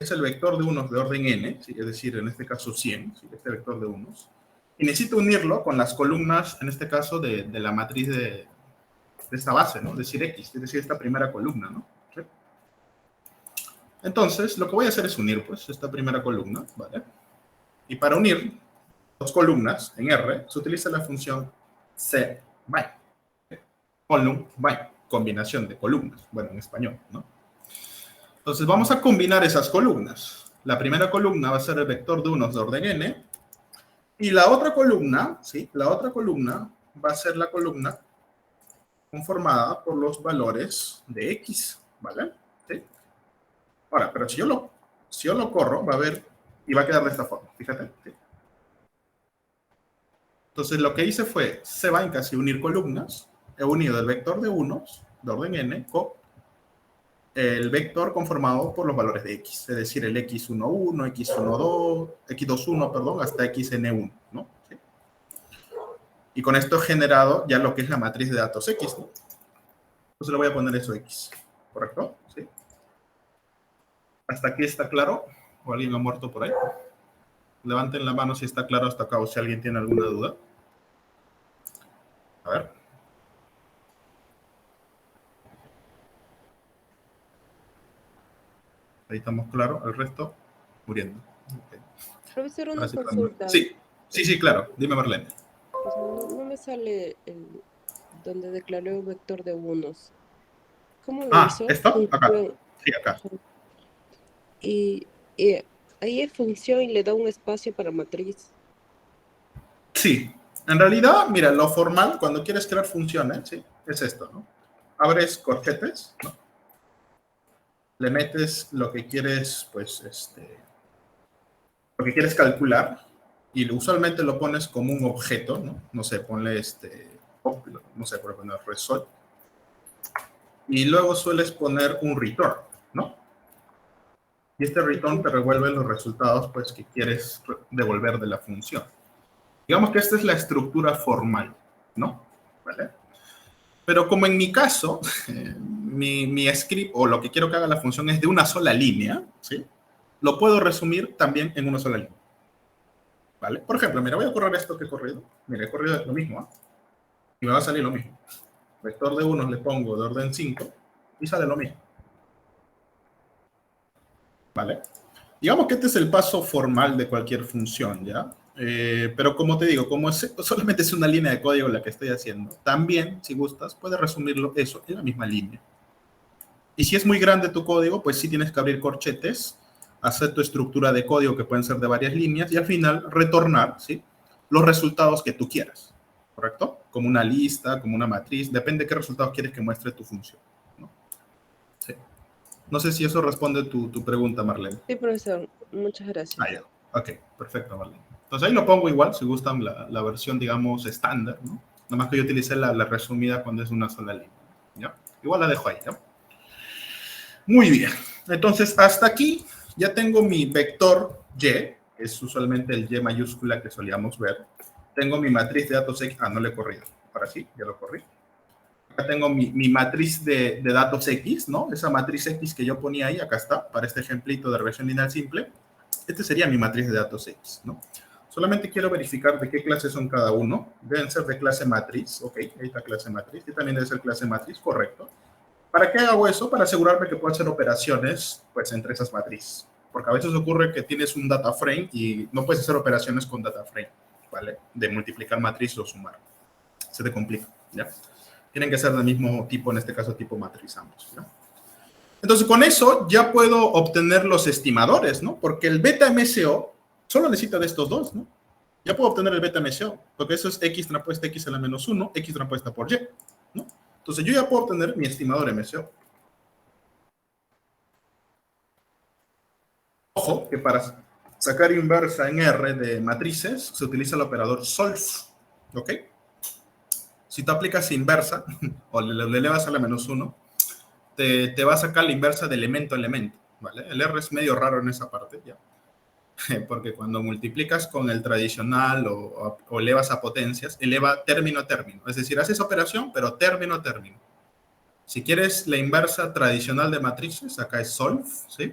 es el vector de unos de orden n, ¿sí?, es decir, en este caso 100, ¿sí?, este vector de unos, y necesito unirlo con las columnas, en este caso, de la matriz de esta base, ¿no?, es decir, X, es decir, esta primera columna, ¿no? ¿Sí? Entonces, lo que voy a hacer es unir, pues, esta primera columna, ¿vale? Y para unir dos columnas en R, se utiliza la función c:by, column by, combinación de columnas, bueno, en español, ¿no? Entonces, vamos a combinar esas columnas. La primera columna va a ser el vector de unos de orden n, y la otra columna, ¿sí?, la otra columna va a ser la columna conformada por los valores de X, ¿vale? ¿Sí? Ahora, pero si yo lo corro, va a ver, y va a quedar de esta forma, fíjate, ¿sí? Entonces, lo que hice fue, se va en casi unir columnas, he unido el vector de unos, de orden n, con el vector conformado por los valores de X, es decir, el X11, X12, X21, perdón, hasta XN1, ¿no? ¿Sí? Y con esto he generado ya lo que es la matriz de datos X, ¿no? Entonces le voy a poner eso X, ¿correcto? ¿Sí? ¿Hasta aquí está claro? ¿O alguien ha muerto por ahí? Levanten la mano si está claro hasta acá o si alguien tiene alguna duda. A ver. Ahí estamos claros. El resto, muriendo. Okay. Profesor, una sí, consulta. Sí, claro. Dime, Marlene. Pues no me sale donde declaré un vector de unos. ¿Cómo lo hizo? ¿Esto? Acá. Función. Sí, acá. Ajá. Y ahí es función y le da un espacio para matriz. Sí. En realidad, mira, lo formal, cuando quieres crear funciones, ¿sí?, es esto, ¿no? Abres corchetes, ¿no? Le metes lo que quieres, pues, lo que quieres calcular, y usualmente lo pones como un objeto, ¿no? No sé, ponle no sé, por ejemplo, result. Y luego sueles poner un return, ¿no? Y este return te revuelve los resultados, pues, que quieres devolver de la función. Digamos que esta es la estructura formal, ¿no? ¿Vale? Pero como en mi caso, mi script o lo que quiero que haga la función es de una sola línea, ¿sí? lo puedo resumir también en una sola línea. ¿Vale? Por ejemplo, mira, voy a correr esto que he corrido. Mira, he corrido lo mismo, ¿eh? Y me va a salir lo mismo. Vector de 1 le pongo de orden 5 y sale lo mismo. ¿Vale? Digamos que este es el paso formal de cualquier función, ¿ya? Pero como te digo, como solamente es una línea de código la que estoy haciendo, también, si gustas, puedes resumirlo eso en la misma línea. Y si es muy grande tu código, pues sí tienes que abrir corchetes, hacer tu estructura de código que pueden ser de varias líneas y al final retornar, ¿sí?, los resultados que tú quieras, ¿correcto? Como una lista, como una matriz, depende de qué resultados quieres que muestre tu función, ¿no? Sí. No sé si eso responde tu pregunta, Marlene. Sí, profesor, muchas Ah, gracias. ya. Ok, perfecto, Marlene. Entonces ahí lo pongo igual, si gustan la versión, digamos, estándar, ¿no? Nada más que yo utilicé la resumida cuando es una sola línea, ¿ya? Igual la dejo ahí, ¿ya? Muy bien. Entonces, hasta aquí ya tengo mi vector Y, que es usualmente el Y mayúscula que solíamos ver. Tengo mi matriz de datos X. Ah, no le he corrido. Ahora sí, ya lo corrí. Acá tengo mi matriz de datos X, ¿no? Esa matriz X que yo ponía ahí, acá está, para este ejemplito de regresión lineal simple. Este sería mi matriz de datos X, ¿no? Solamente quiero verificar de qué clase son cada uno. Deben ser de clase matriz. Ok, ahí está clase matriz. Y también debe ser clase matriz, correcto. ¿Para qué hago eso? Para asegurarme que puedo hacer operaciones, pues, entre esas matrices. Porque a veces ocurre que tienes un data frame y no puedes hacer operaciones con data frame, ¿vale? De multiplicar matriz o sumar. Se te complica, ¿ya? Tienen que ser del mismo tipo, en este caso tipo matriz ambos, ¿ya? Entonces, con eso ya puedo obtener los estimadores, ¿no? Porque el beta MCO solo necesita de estos dos, ¿no? Ya puedo obtener el beta MCO, porque eso es X transpuesta X a la menos 1, X transpuesta por Y, ¿no? Entonces, yo ya puedo obtener mi estimador MCO. Ojo, que para sacar inversa en R de matrices se utiliza el operador solve, ¿ok? Si tú aplicas inversa o le elevas a la menos 1, te va a sacar la inversa de elemento a elemento, ¿vale? El R es medio raro en esa parte, ¿ya? Porque cuando multiplicas con el tradicional o elevas a potencias, eleva término a término. Es decir, haces operación, pero término a término. Si quieres la inversa tradicional de matrices, acá es solve, ¿sí?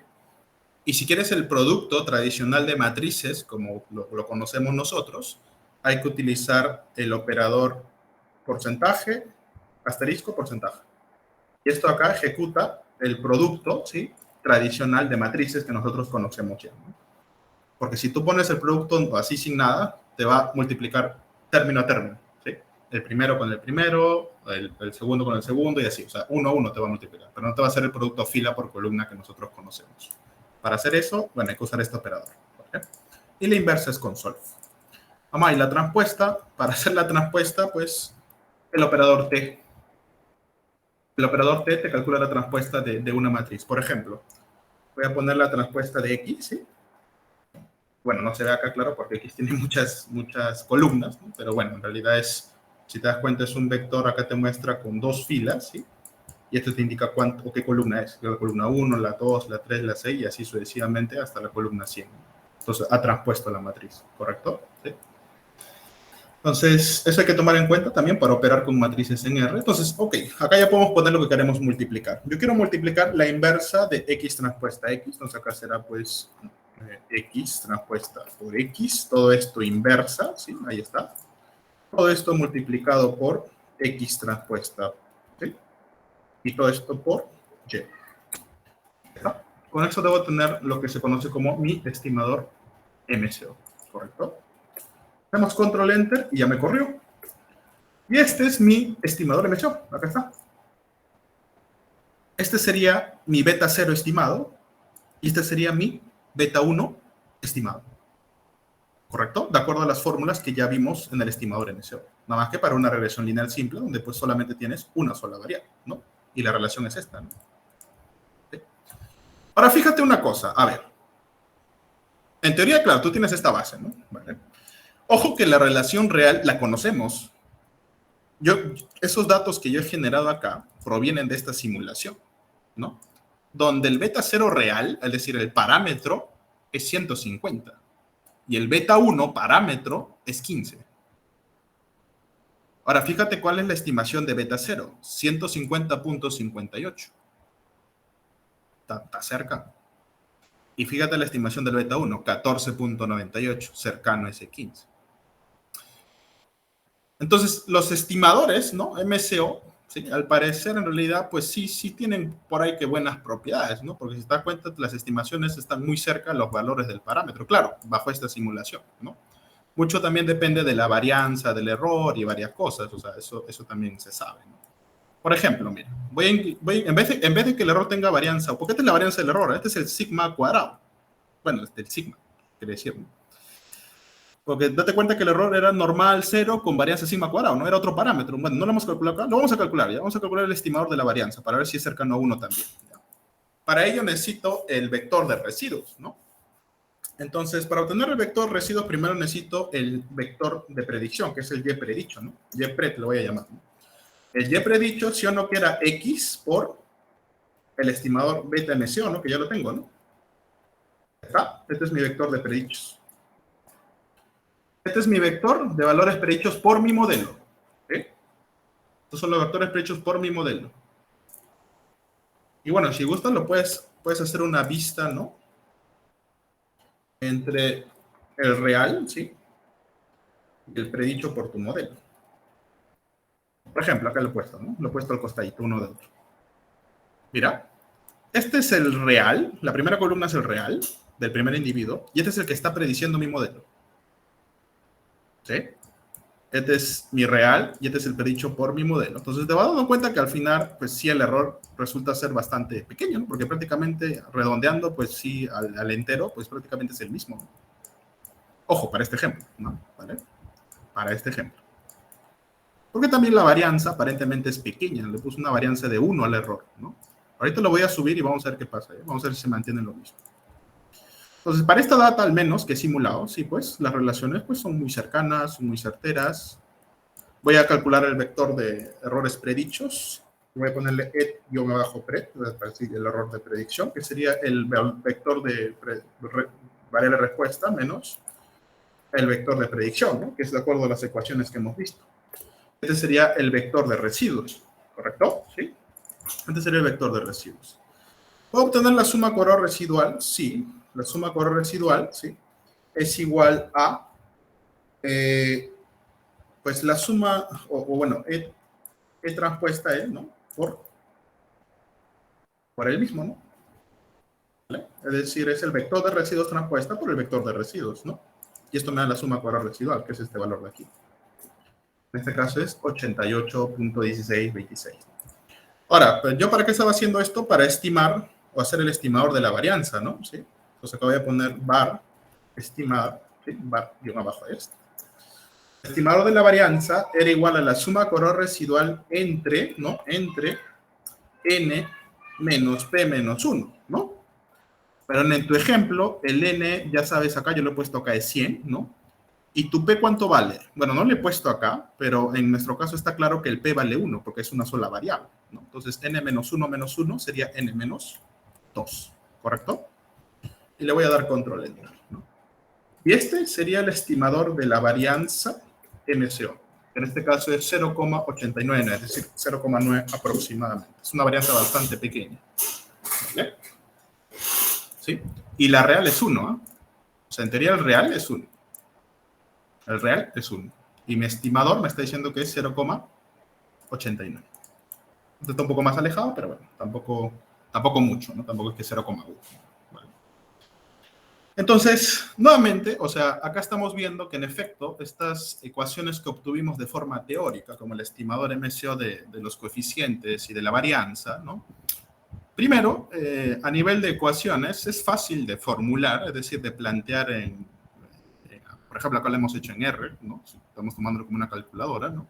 Y si quieres el producto tradicional de matrices, como lo conocemos nosotros, hay que utilizar el operador porcentaje, asterisco, porcentaje. Y esto acá ejecuta el producto, ¿sí?, tradicional de matrices que nosotros conocemos ya, ¿no? Porque si tú pones el producto así sin nada, te va a multiplicar término a término, ¿sí? El primero con el primero, el segundo con el segundo y así. O sea, uno a uno te va a multiplicar, pero no te va a hacer el producto fila por columna que nosotros conocemos. Para hacer eso, bueno, hay que usar este operador, ¿okay? Y la inversa es con solve. Vamos, y la transpuesta, para hacer la transpuesta, pues, el operador T. El operador T te calcula la transpuesta de una matriz. Por ejemplo, voy a poner la transpuesta de X, ¿sí? Bueno, no se ve acá, claro, porque X tiene muchas columnas, ¿no? Pero bueno, en realidad es, si te das cuenta, es un vector, acá te muestra con dos filas, ¿sí? Y esto te indica cuánto o qué columna es. La columna 1, la 2, la 3, la 6 y así sucesivamente hasta la columna 100. Entonces, ha transpuesto la matriz, ¿correcto? ¿Sí? Entonces, eso hay que tomar en cuenta también para operar con matrices en R. Entonces, ok, acá ya podemos poner lo que queremos multiplicar. Yo quiero multiplicar la inversa de X transpuesta X. Entonces, acá será, pues, X transpuesta por X. Todo esto inversa, ¿sí? Ahí está. Todo esto multiplicado por X transpuesta, ¿sí? Y todo esto por Y. ¿Está? Con eso debo tener lo que se conoce como mi estimador MCO, ¿correcto? Hacemos control enter y ya me corrió. Y este es mi estimador MCO, acá está. Este sería mi beta 0 estimado y este sería mi beta 1 estimado, ¿correcto? De acuerdo a las fórmulas que ya vimos en el estimador MCO. Nada más que para una regresión lineal simple, donde pues solamente tienes una sola variable, ¿no? Y la relación es esta, ¿no? ¿Sí? Ahora fíjate una cosa, a ver. En teoría, claro, tú tienes esta base, ¿no? Vale. Ojo que la relación real la conocemos. Esos datos que yo he generado acá provienen de esta simulación, ¿no? Donde el beta 0 real, es decir, el parámetro, es 150. Y el beta 1 parámetro es 15. Ahora, fíjate cuál es la estimación de beta 0. 150.58. Está cerca. Y fíjate la estimación del beta 1, 14.98, cercano a ese 15. Entonces, los estimadores, ¿no? MCO, ¿sí? Al parecer, en realidad, pues sí tienen por ahí que buenas propiedades, ¿no? Porque si te das cuenta, las estimaciones están muy cerca de los valores del parámetro, claro, bajo esta simulación, ¿no? Mucho también depende de la varianza del error y varias cosas, o sea, eso también se sabe, ¿no? Por ejemplo, mira, en vez de que el error tenga varianza, porque esta es la varianza del error, este es el sigma cuadrado. Bueno, este es el sigma, quiere decir, ¿no? Porque date cuenta que el error era normal 0 con varianza sigma cuadrado, no era otro parámetro. Bueno, no lo vamos a calcular acá, lo vamos a calcular, ya vamos a calcular el estimador de la varianza para ver si es cercano a 1 también. ¿Ya? Para ello necesito el vector de residuos, ¿no? Entonces, para obtener el vector de residuos, primero necesito el vector de predicción, que es el y predicho, ¿no? Y pred lo voy a llamar, ¿no? El y predicho, si o no, que era x por el estimador beta MCO, ¿no? Que ya lo tengo, ¿no? ¿Está? Este es mi vector de predichos. Este es mi vector de valores predichos por mi modelo. ¿Okay? Estos son los vectores predichos por mi modelo. Y bueno, si gustas, puedes hacer una vista, ¿no? Entre el real, ¿sí? Y el predicho por tu modelo. Por ejemplo, acá lo he puesto, ¿no? Lo he puesto al costadito, uno de otro. Mira, este es el real, la primera columna es el real del primer individuo, y este es el que está prediciendo mi modelo. ¿Sí? Este es mi real y este es el predicho por mi modelo. Entonces te vas dando cuenta que al final, pues sí, el error resulta ser bastante pequeño, ¿no? Porque prácticamente redondeando, pues sí, al entero, pues prácticamente es el mismo, ¿no? Ojo, para este ejemplo, ¿no? ¿Vale? Para este ejemplo. Porque también la varianza aparentemente es pequeña. Le puse una varianza de 1 al error, ¿no? Ahorita lo voy a subir y vamos a ver qué pasa, ¿eh? Vamos a ver si se mantiene lo mismo. Entonces, para esta data al menos que he simulado, sí, pues las relaciones pues son muy cercanas, son muy certeras. Voy a calcular el vector de errores predichos. Voy a ponerle et-pred, para decir el error de predicción, que sería el vector de variable respuesta menos el vector de predicción, ¿no? Que es de acuerdo a las ecuaciones que hemos visto. Este sería el vector de residuos, ¿correcto? ¿Sí? Este sería el vector de residuos. ¿Puedo obtener la suma cuadrada residual? Sí. La suma cuadrada residual, ¿sí? Es igual a, pues la suma, o bueno, E transpuesta E, ¿no? Por el mismo, ¿no? ¿Vale? Es decir, es el vector de residuos transpuesta por el vector de residuos, ¿no? Y esto me da la suma cuadrada residual, que es este valor de aquí. En este caso es 88.1626. Ahora, pues yo para qué estaba haciendo esto? Para estimar o hacer el estimador de la varianza, ¿no? ¿Sí? Entonces acá voy a poner var estimar, ¿sí? Var guión abajo de esto. El estimador de la varianza era igual a la suma cuadrada residual entre, ¿no? Entre n menos p menos 1, ¿no? Pero en tu ejemplo, el n, ya sabes, acá yo lo he puesto acá es 100, ¿no? ¿Y tu p cuánto vale? Bueno, no lo he puesto acá, pero en nuestro caso está claro que el p vale 1, porque es una sola variable, ¿no? Entonces, n menos 1 sería n menos 2, ¿correcto? Y le voy a dar control enter, ¿no? Y este sería el estimador de la varianza MCO. En este caso es 0,89, es decir, 0,9 aproximadamente. Es una varianza bastante pequeña. ¿Vale? ¿Sí? Y la real es 1, ¿eh? O sea, en teoría el real es 1. El real es 1. Y mi estimador me está diciendo que es 0,89. Esto está un poco más alejado, pero bueno, tampoco mucho, ¿no? Tampoco es que 0,1. ¿Vale? Entonces, nuevamente, o sea, acá estamos viendo que en efecto estas ecuaciones que obtuvimos de forma teórica, como el estimador MCO de los coeficientes y de la varianza, ¿no? Primero, a nivel de ecuaciones, es fácil de formular, es decir, de plantear por ejemplo, acá lo hemos hecho en R, ¿no? Estamos tomándolo como una calculadora, ¿no?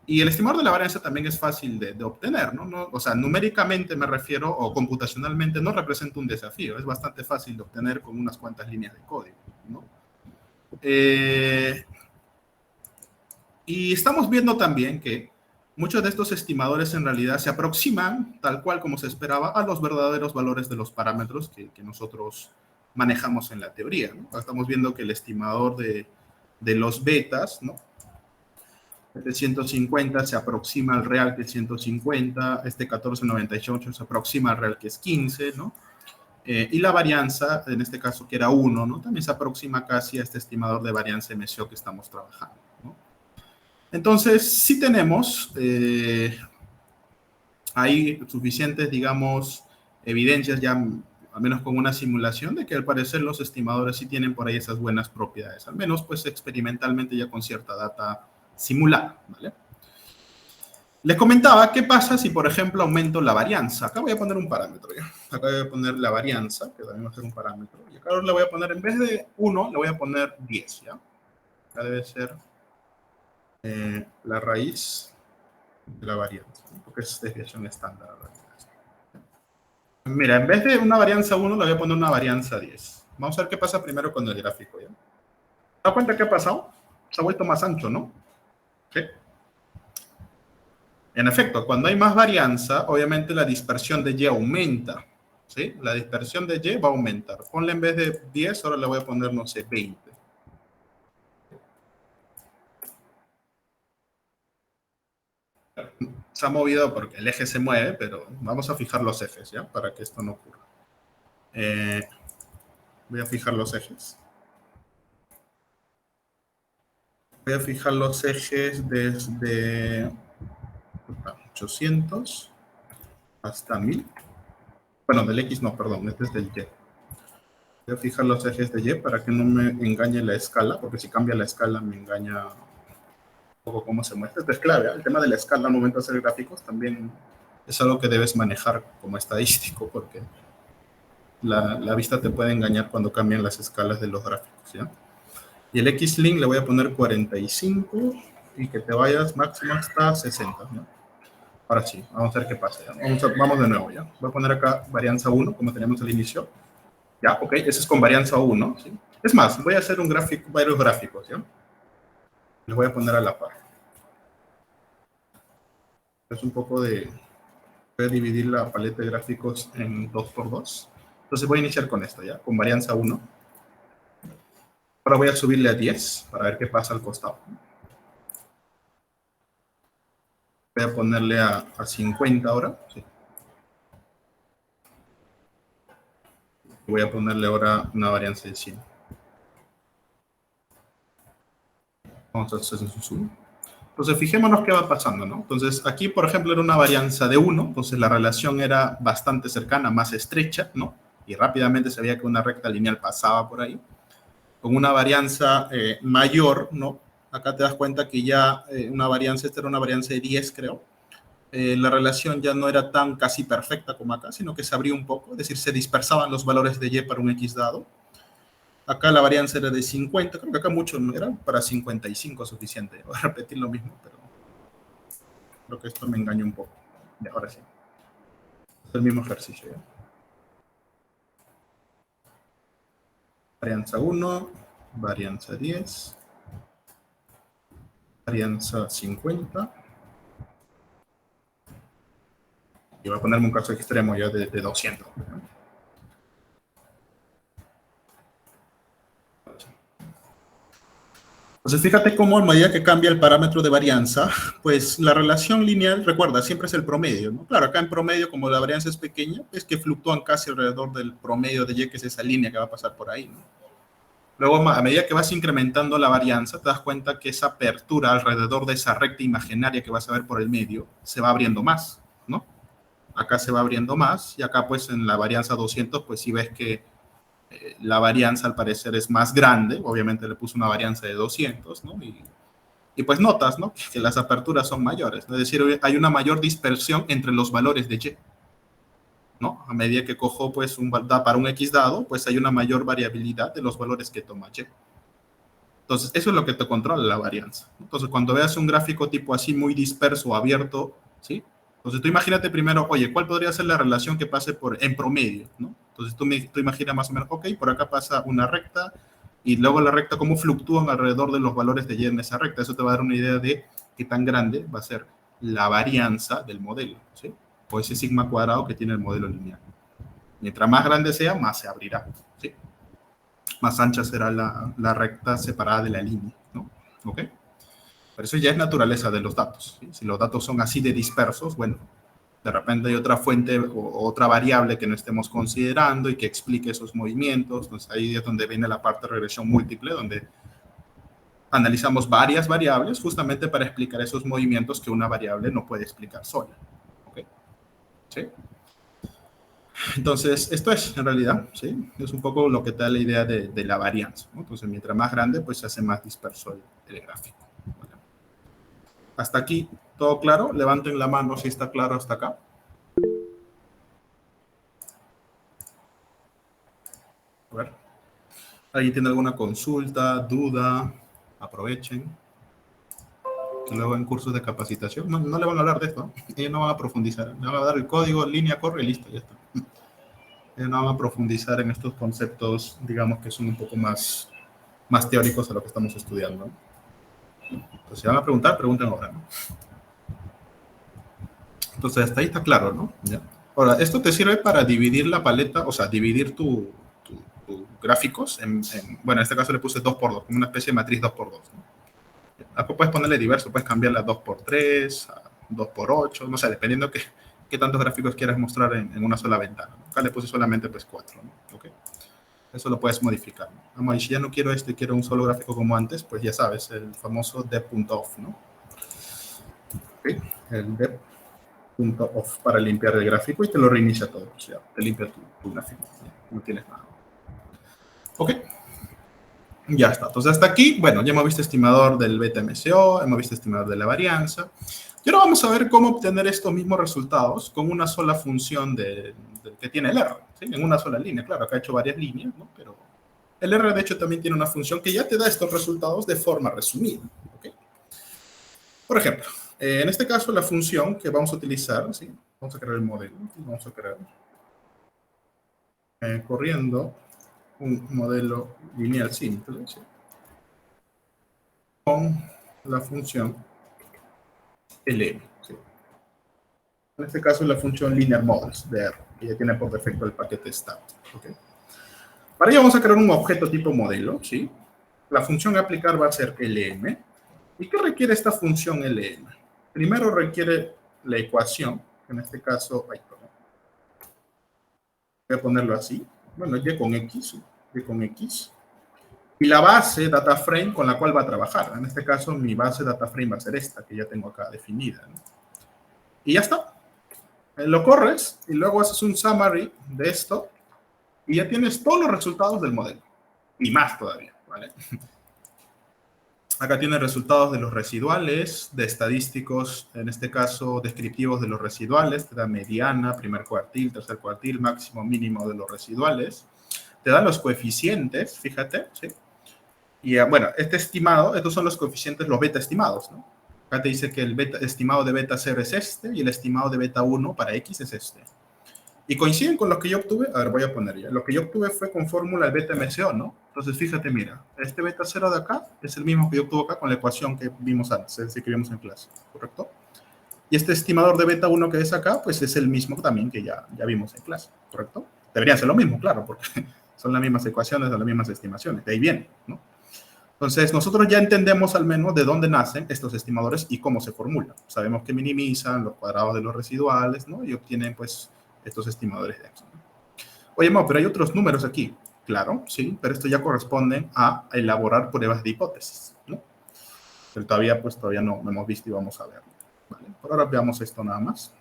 Y el estimador de la varianza también es fácil de obtener, ¿no? O sea, numéricamente me refiero, o computacionalmente, no representa un desafío, es bastante fácil de obtener con unas cuantas líneas de código, ¿no? Y estamos viendo también que muchos de estos estimadores en realidad se aproximan, tal cual como se esperaba, a los verdaderos valores de los parámetros que nosotros manejamos en la teoría, ¿no? Estamos viendo que el estimador de los betas, ¿no? Este 150 se aproxima al real, que es 150, este 1498 se aproxima al real, que es 15, ¿no? Y la varianza, en este caso que era 1, ¿no? También se aproxima casi a este estimador de varianza MSO que estamos trabajando, ¿no? Entonces, sí tenemos hay suficientes, digamos, evidencias ya, al menos con una simulación, de que al parecer los estimadores sí tienen por ahí esas buenas propiedades, al menos pues experimentalmente ya con cierta data simulada, ¿vale? Les comentaba qué pasa si, por ejemplo, aumento la varianza. Acá voy a poner un parámetro, ¿ya? Acá voy a poner la varianza, que también va a ser un parámetro. Y acá le voy a poner, en vez de 1, le voy a poner 10, ¿ya? Acá debe ser la raíz de la varianza, ¿no? Porque es desviación estándar. Mira, en vez de una varianza 1, le voy a poner una varianza 10. Vamos a ver qué pasa primero con el gráfico, ¿ya? ¿Te das cuenta qué ha pasado? Se ha vuelto más ancho, ¿no? ¿Sí? En efecto, cuando hay más varianza, obviamente la dispersión de Y aumenta, ¿sí? La dispersión de Y va a aumentar. Ponle en vez de 10, ahora le voy a poner, no sé, 20. Se ha movido porque el eje se mueve, pero vamos a fijar los ejes, ¿ya? Para que esto no ocurra. Voy a fijar los ejes. Voy a fijar los ejes desde 800 hasta 1000. Bueno, del X no, perdón, este es del Y. Voy a fijar los ejes de Y para que no me engañe la escala, porque si cambia la escala me engaña un poco cómo se muestra. Esto es clave, ¿eh? El tema de la escala al momento de hacer gráficos también es algo que debes manejar como estadístico, porque la vista te puede engañar cuando cambian las escalas de los gráficos, ¿ya? Y el X-Link le voy a poner 45 y que te vayas máximo hasta 60, ¿no? Ahora sí, vamos a ver qué pasa, ¿ya? Vamos de nuevo, ¿ya? Voy a poner acá varianza 1, como teníamos al inicio. Ya, ok, ese es con varianza 1, ¿sí? Es más, voy a hacer un gráfico, varios gráficos, ¿ya? Les voy a poner a la par. Es un poco de... Voy a dividir la paleta de gráficos en 2x2. Entonces voy a iniciar con esto, ¿ya? Con varianza 1. Ahora voy a subirle a 10 para ver qué pasa al costado. Voy a ponerle a 50 ahora. Sí. Voy a ponerle ahora una varianza de 100. Vamos a hacer un zoom. Entonces, fijémonos qué va pasando, ¿no? Entonces, aquí, por ejemplo, era una varianza de 1, entonces la relación era bastante cercana, más estrecha, ¿no? Y rápidamente se veía que una recta lineal pasaba por ahí. Con una varianza mayor, ¿no? Acá te das cuenta que ya una varianza, esta era una varianza de 10, creo. La relación ya no era tan casi perfecta como acá, sino que se abrió un poco, es decir, se dispersaban los valores de Y para un X dado. Acá la varianza era de 50, creo que acá mucho no era, para 55 suficiente. Voy a repetir lo mismo, pero creo que esto me engañó un poco. Y ahora sí. Es el mismo ejercicio, ¿ya? Varianza 1, varianza 10, varianza 50. Y voy a ponerme un caso extremo ya de 200. Entonces, fíjate cómo a medida que cambia el parámetro de varianza, pues la relación lineal, recuerda, siempre es el promedio, ¿no? Claro, acá en promedio, como la varianza es pequeña, es que fluctúan casi alrededor del promedio de Y, que es esa línea que va a pasar por ahí, ¿no? Luego, a medida que vas incrementando la varianza, te das cuenta que esa apertura alrededor de esa recta imaginaria que vas a ver por el medio se va abriendo más, ¿no? Acá se va abriendo más y acá, pues, en la varianza 200, pues, si ves que la varianza al parecer es más grande, obviamente le puse una varianza de 200, ¿no? Y pues notas, ¿no? Que las aperturas son mayores, ¿no? Es decir, hay una mayor dispersión entre los valores de Y, ¿no? A medida que cojo, pues, para un X dado, pues hay una mayor variabilidad de los valores que toma Y. Entonces, eso es lo que te controla la varianza. Entonces, cuando veas un gráfico tipo así muy disperso o abierto, ¿sí? Entonces, tú imagínate primero, oye, ¿cuál podría ser la relación que pase en promedio, ¿no? Entonces, tú imaginas más o menos, ok, por acá pasa una recta y luego la recta, cómo fluctúan alrededor de los valores de Y en esa recta. Eso te va a dar una idea de qué tan grande va a ser la varianza del modelo, ¿sí? O ese sigma cuadrado que tiene el modelo lineal. Mientras más grande sea, más se abrirá, ¿sí? Más ancha será la recta separada de la línea, ¿no? ¿Ok? Pero eso ya es naturaleza de los datos, ¿sí? Si los datos son así de dispersos, bueno, De repente hay otra fuente o otra variable que no estemos considerando y que explique esos movimientos. Entonces ahí es donde viene la parte de regresión múltiple, donde analizamos varias variables justamente para explicar esos movimientos que una variable no puede explicar sola. ¿Okay? ¿Sí? Entonces, esto es en realidad, ¿sí? Es un poco lo que te da la idea de la varianza, ¿no? Entonces, mientras más grande, pues se hace más disperso el gráfico. ¿Vale? Hasta aquí, ¿todo claro? Levanten la mano si está claro hasta acá. A ver. ¿Alguien tiene alguna consulta, duda? Aprovechen. Que luego en cursos de capacitación no le van a hablar de esto, ¿no? Ellos no van a profundizar. Le van a dar el código, línea, corre y listo, ya está. Ellos no van a profundizar en estos conceptos, digamos que son un poco más teóricos a lo que estamos estudiando. Entonces, si van a preguntar, pregunten ahora, ¿no? Entonces, hasta ahí está claro, ¿no? ¿Ya? Ahora, esto te sirve para dividir la paleta, o sea, dividir tus gráficos bueno, en este caso le puse 2x2, como una especie de matriz 2x2, ¿no? Después puedes ponerle diverso, puedes cambiarla a 2x3, a 2x8, no sé, dependiendo qué tantos gráficos quieras mostrar en una sola ventana. Acá le puse solamente pues 4, ¿no? ¿Okay? Eso lo puedes modificar, ¿no? Vamos, y si ya no quiero esto y quiero un solo gráfico como antes, pues ya sabes, el famoso dep.off, ¿no? ¿Okay? El dep.off para limpiar el gráfico y te lo reinicia todo, o sea, te limpia tu gráfico, no tienes nada. Ok. Ya está. Entonces, hasta aquí, bueno, ya hemos visto estimador del beta MCO, hemos visto estimador de la varianza. Y ahora vamos a ver cómo obtener estos mismos resultados con una sola función que tiene el R, ¿sí? En una sola línea. Claro, acá he hecho varias líneas, ¿no? Pero el R, de hecho, también tiene una función que ya te da estos resultados de forma resumida. ¿Okay? Por ejemplo, en este caso, la función que vamos a utilizar, ¿sí? Vamos a crear el modelo. Vamos a crear corriendo un modelo lineal simple, ¿sí? Con la función LM. ¿Sí? En este caso, la función linear models de R, que ya tiene por defecto el paquete stat. ¿Okay? Para ello vamos a crear un objeto tipo modelo. ¿Sí? La función a aplicar va a ser LM. ¿Y qué requiere esta función LM? Primero requiere la ecuación, que en este caso, voy a ponerlo así. Bueno, y con X, y con X. Y la base data frame con la cual va a trabajar. En este caso, mi base data frame va a ser esta, que ya tengo acá definida, ¿no? Y ya está. Lo corres y luego haces un summary de esto y ya tienes todos los resultados del modelo. Y más todavía, ¿vale? Acá tienes resultados de los residuales, de estadísticos, en este caso descriptivos de los residuales, te da mediana, primer cuartil, tercer cuartil, máximo, mínimo de los residuales. Te da los coeficientes, fíjate, ¿sí? Y bueno, este estimado, estos son los coeficientes, los beta estimados, ¿no? Acá te dice que el beta, estimado de beta 0 es este y el estimado de beta 1 para X es este. Y coinciden con lo que yo obtuve. A ver, voy a poner ya. Lo que yo obtuve fue con fórmula del beta MCO, ¿no? Entonces, fíjate, mira, este beta 0 de acá es el mismo que yo obtuve acá con la ecuación que vimos antes, es decir, que vimos en clase, ¿correcto? Y este estimador de beta 1 que es acá, pues es el mismo también que ya vimos en clase, ¿correcto? Deberían ser lo mismo, claro, porque son las mismas ecuaciones, son las mismas estimaciones, de ahí viene, ¿no? Entonces, nosotros ya entendemos al menos de dónde nacen estos estimadores y cómo se formulan. Sabemos que minimizan los cuadrados de los residuales, ¿no? Y obtienen, pues, estos estimadores de X. Oye, Mau, pero hay otros números aquí. Claro, sí, pero esto ya corresponde a elaborar pruebas de hipótesis, ¿no? Pero todavía no hemos visto y vamos a ver. ¿Vale? Por ahora veamos esto nada más.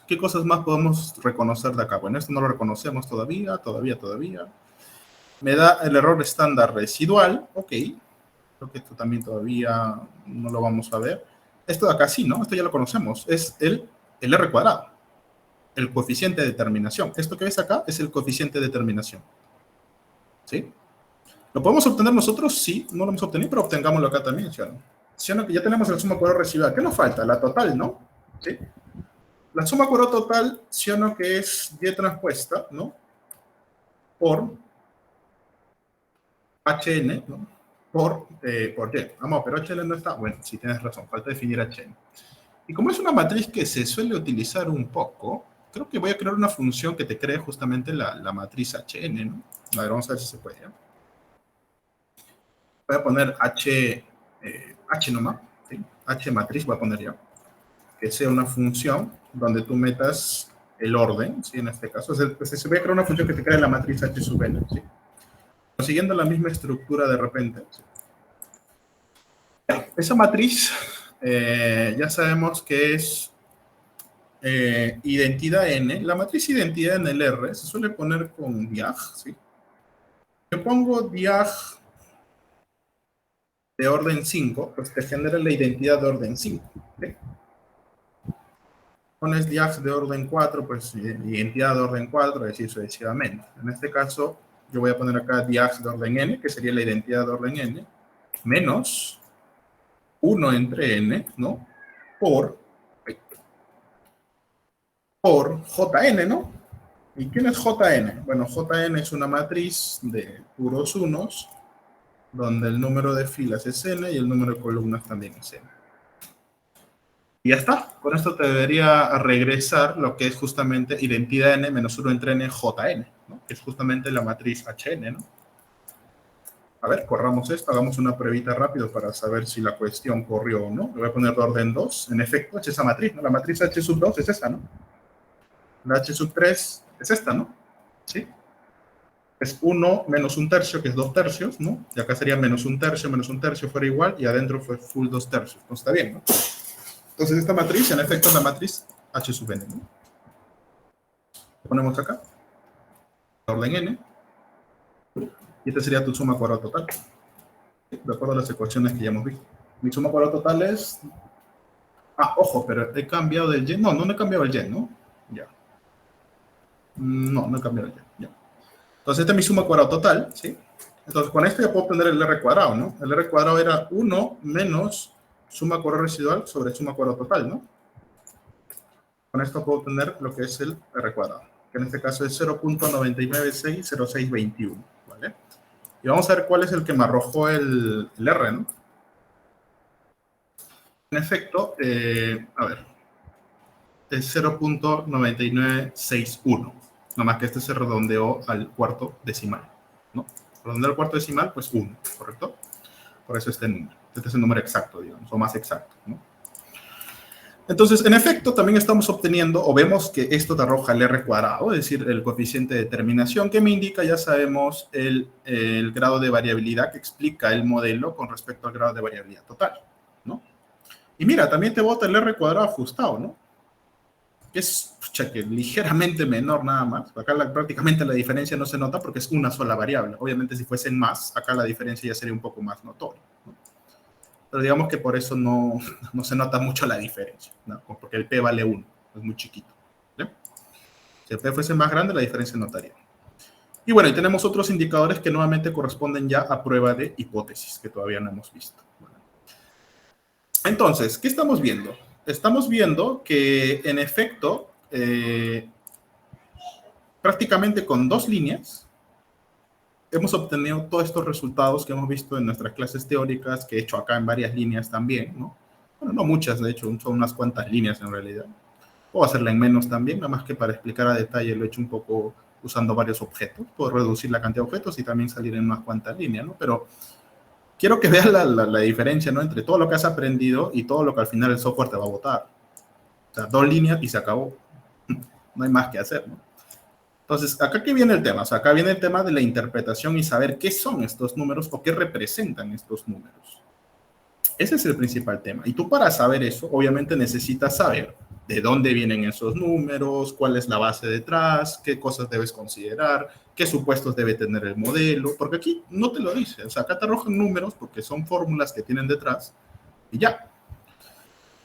¿Qué cosas más podemos reconocer de acá? Bueno, esto no lo reconocemos todavía. Me da el error estándar residual, ok. Creo que esto también todavía no lo vamos a ver. Esto de acá sí, ¿no? Esto ya lo conocemos. Es el R cuadrado, el coeficiente de determinación. Esto que ves acá es el coeficiente de determinación. ¿Sí? ¿Lo podemos obtener nosotros? Sí, no lo hemos obtenido, pero obtengámoslo acá también, ¿sí o no? ¿Sí o no? Que ya tenemos la suma cuadrada residual. ¿Qué nos falta? La total, ¿no? ¿Sí? La suma cuadrada total, ¿sí o no? Que es Y transpuesta, ¿no? Por HN, ¿no? Por Y. Vamos, pero HN no está. Bueno, sí tienes razón, falta definir HN. Y como es una matriz que se suele utilizar un poco, creo que voy a crear una función que te cree justamente la matriz HN, ¿no? A ver, vamos a ver si se puede. ¿Ya? Voy a poner H nomás, ¿sí? H matriz voy a poner ya. que sea una función donde tú metas el orden, ¿sí? En este caso, se voy a crear una función que te crea la matriz H sub n, ¿sí? Siguiendo la misma estructura de repente, ¿sí? Esa matriz ya sabemos que es identidad n. La matriz identidad en el R se suele poner con diag, ¿sí? Yo pongo diag de orden 5, pues te genera la identidad de orden 5, ¿sí? Pones diag de orden 4, pues identidad de orden 4, y así sucesivamente. En este caso, yo voy a poner acá diag de orden n, que sería la identidad de orden n, menos 1 entre n, ¿no? Por Jn, ¿no? ¿Y quién es Jn? Bueno, Jn es una matriz de puros unos, donde el número de filas es n y el número de columnas también es n. Y ya está. Con esto te debería regresar lo que es justamente identidad n menos 1 entre n Jn, ¿no? Que es justamente la matriz Hn, ¿no? A ver, corramos esto, hagamos una pruebita rápido para saber si la cuestión corrió o no. Le voy a poner de orden 2. En efecto, es esa matriz, ¿no? La matriz H sub 2 es esta, ¿no? La H sub 3 es esta, ¿no? ¿Sí? Es 1 menos 1 tercio, que es 2 tercios, ¿no? Y acá sería menos 1 tercio fuera igual, y adentro fue full 2 tercios. Entonces está bien, ¿no? Entonces esta matriz, en efecto, es la matriz H sub n, ¿no? Lo ponemos acá, orden n, y esta sería tu suma cuadrada total, de acuerdo a las ecuaciones que ya hemos visto. Mi suma cuadrada total es... Ah, ojo, pero he cambiado del y. No, no he cambiado el y, ¿no? Ya. No he cambiado el y. Ya. Entonces, esta es mi suma cuadrada total, ¿sí? Entonces, con esto ya puedo obtener el R cuadrado, ¿no? El R cuadrado era 1 menos suma cuadrada residual sobre suma cuadrada total, ¿no? Con esto puedo obtener lo que es el R cuadrado, que en este caso es 0.9960621, ¿vale? Y vamos a ver cuál es el que me arrojó el R, ¿no? En efecto, a ver, es 0.9961, nomás que este se redondeó al cuarto decimal, ¿no? Redondear al cuarto decimal, pues 1, ¿correcto? Por eso este número. Este es el número exacto, digamos, o más exacto, ¿no? Entonces, en efecto, también estamos obteniendo, o vemos que esto te arroja el R cuadrado, es decir, el coeficiente de determinación, que me indica, ya sabemos, el grado de variabilidad que explica el modelo con respecto al grado de variabilidad total, ¿no? Y mira, también te bota el R cuadrado ajustado, ¿no? Que es, pucha, que ligeramente menor nada más. Acá prácticamente la diferencia no se nota porque es una sola variable. Obviamente, si fuesen más, acá la diferencia ya sería un poco más notoria, ¿no? Pero digamos que por eso no se nota mucho la diferencia, ¿no? Porque el P vale 1, es muy chiquito, ¿sí? Si el P fuese más grande, la diferencia notaría. Y bueno, y tenemos otros indicadores que nuevamente corresponden ya a prueba de hipótesis, que todavía no hemos visto. Bueno. Entonces, ¿qué estamos viendo? Estamos viendo que, en efecto, prácticamente con 2 líneas, hemos obtenido todos estos resultados que hemos visto en nuestras clases teóricas, que he hecho acá en varias líneas también, ¿no? Bueno, no muchas, de hecho, son unas cuantas líneas en realidad. Puedo hacerla en menos también, nada más que para explicar a detalle lo he hecho un poco usando varios objetos. Puedo reducir la cantidad de objetos y también salir en unas cuantas líneas, ¿no? Pero quiero que veas la diferencia, ¿no? Entre todo lo que has aprendido y todo lo que al final el software te va a botar. O sea, 2 líneas y se acabó. No hay más que hacer, ¿no? Entonces, acá ¿qué viene el tema? O sea, acá viene el tema de la interpretación y saber qué son estos números o qué representan estos números. Ese es el principal tema. Y tú, para saber eso, obviamente necesitas saber de dónde vienen esos números, cuál es la base detrás, qué cosas debes considerar, qué supuestos debe tener el modelo, porque aquí no te lo dice. O sea, acá te arrojan números porque son fórmulas que tienen detrás y ya.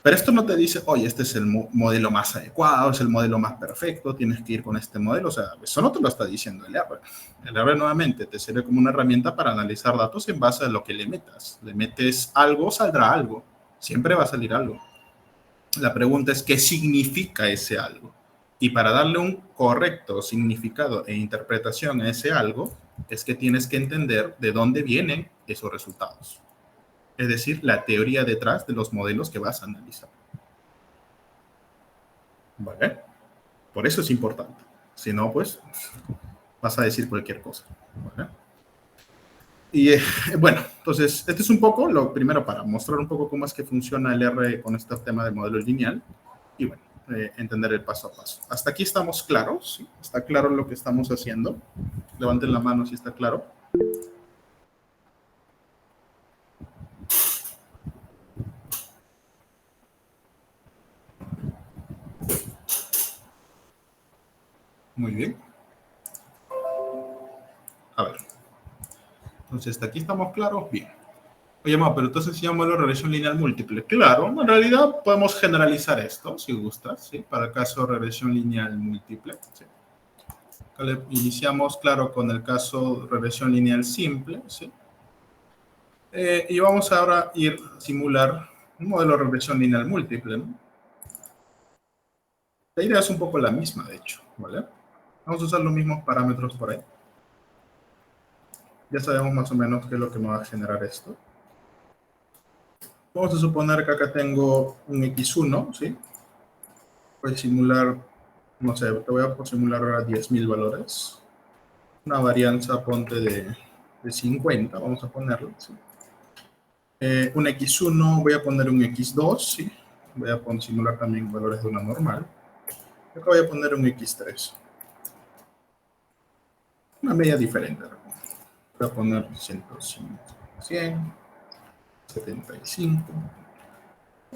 Pero esto no te dice, oye, este es el modelo más adecuado, es el modelo más perfecto, tienes que ir con este modelo. O sea, eso no te lo está diciendo el R. El R nuevamente te sirve como una herramienta para analizar datos en base a lo que le metas. Le metes algo, saldrá algo. Siempre va a salir algo. La pregunta es, ¿qué significa ese algo? Y para darle un correcto significado e interpretación a ese algo, es que tienes que entender de dónde vienen esos resultados. Es decir, la teoría detrás de los modelos que vas a analizar. ¿Vale? Por eso es importante. Si no, pues, vas a decir cualquier cosa. ¿Vale? Y bueno, entonces, este es un poco lo primero para mostrar un poco cómo es que funciona el R con este tema del modelo lineal. y bueno, entender el paso a paso. ¿Hasta aquí estamos claros? ¿Sí? ¿Está claro lo que estamos haciendo? Levanten la mano si está claro. Muy bien. A ver. Entonces, ¿hasta aquí estamos claros? Bien. Oye, ma, pero entonces se llama la regresión lineal múltiple. Claro, en realidad podemos generalizar esto, si gustas, ¿sí? Para el caso de regresión lineal múltiple. ¿Sí? Iniciamos, claro, con el caso de regresión lineal simple, ¿sí? Y vamos ahora a ir a simular un modelo de regresión lineal múltiple, ¿no? La idea es un poco la misma, de hecho, ¿vale? Vamos a usar los mismos parámetros por ahí. Ya sabemos más o menos qué es lo que me va a generar esto. Vamos a suponer que acá tengo un x1, ¿sí? Voy a simular, no sé, te voy a simular ahora 10.000 valores. Una varianza, ponte de 50, vamos a ponerlo, ¿sí? Un x1, voy a poner un x2, ¿sí? Voy a simular también valores de una normal. Acá voy a poner un x3. Una media diferente. Voy a poner 105, 100, 75.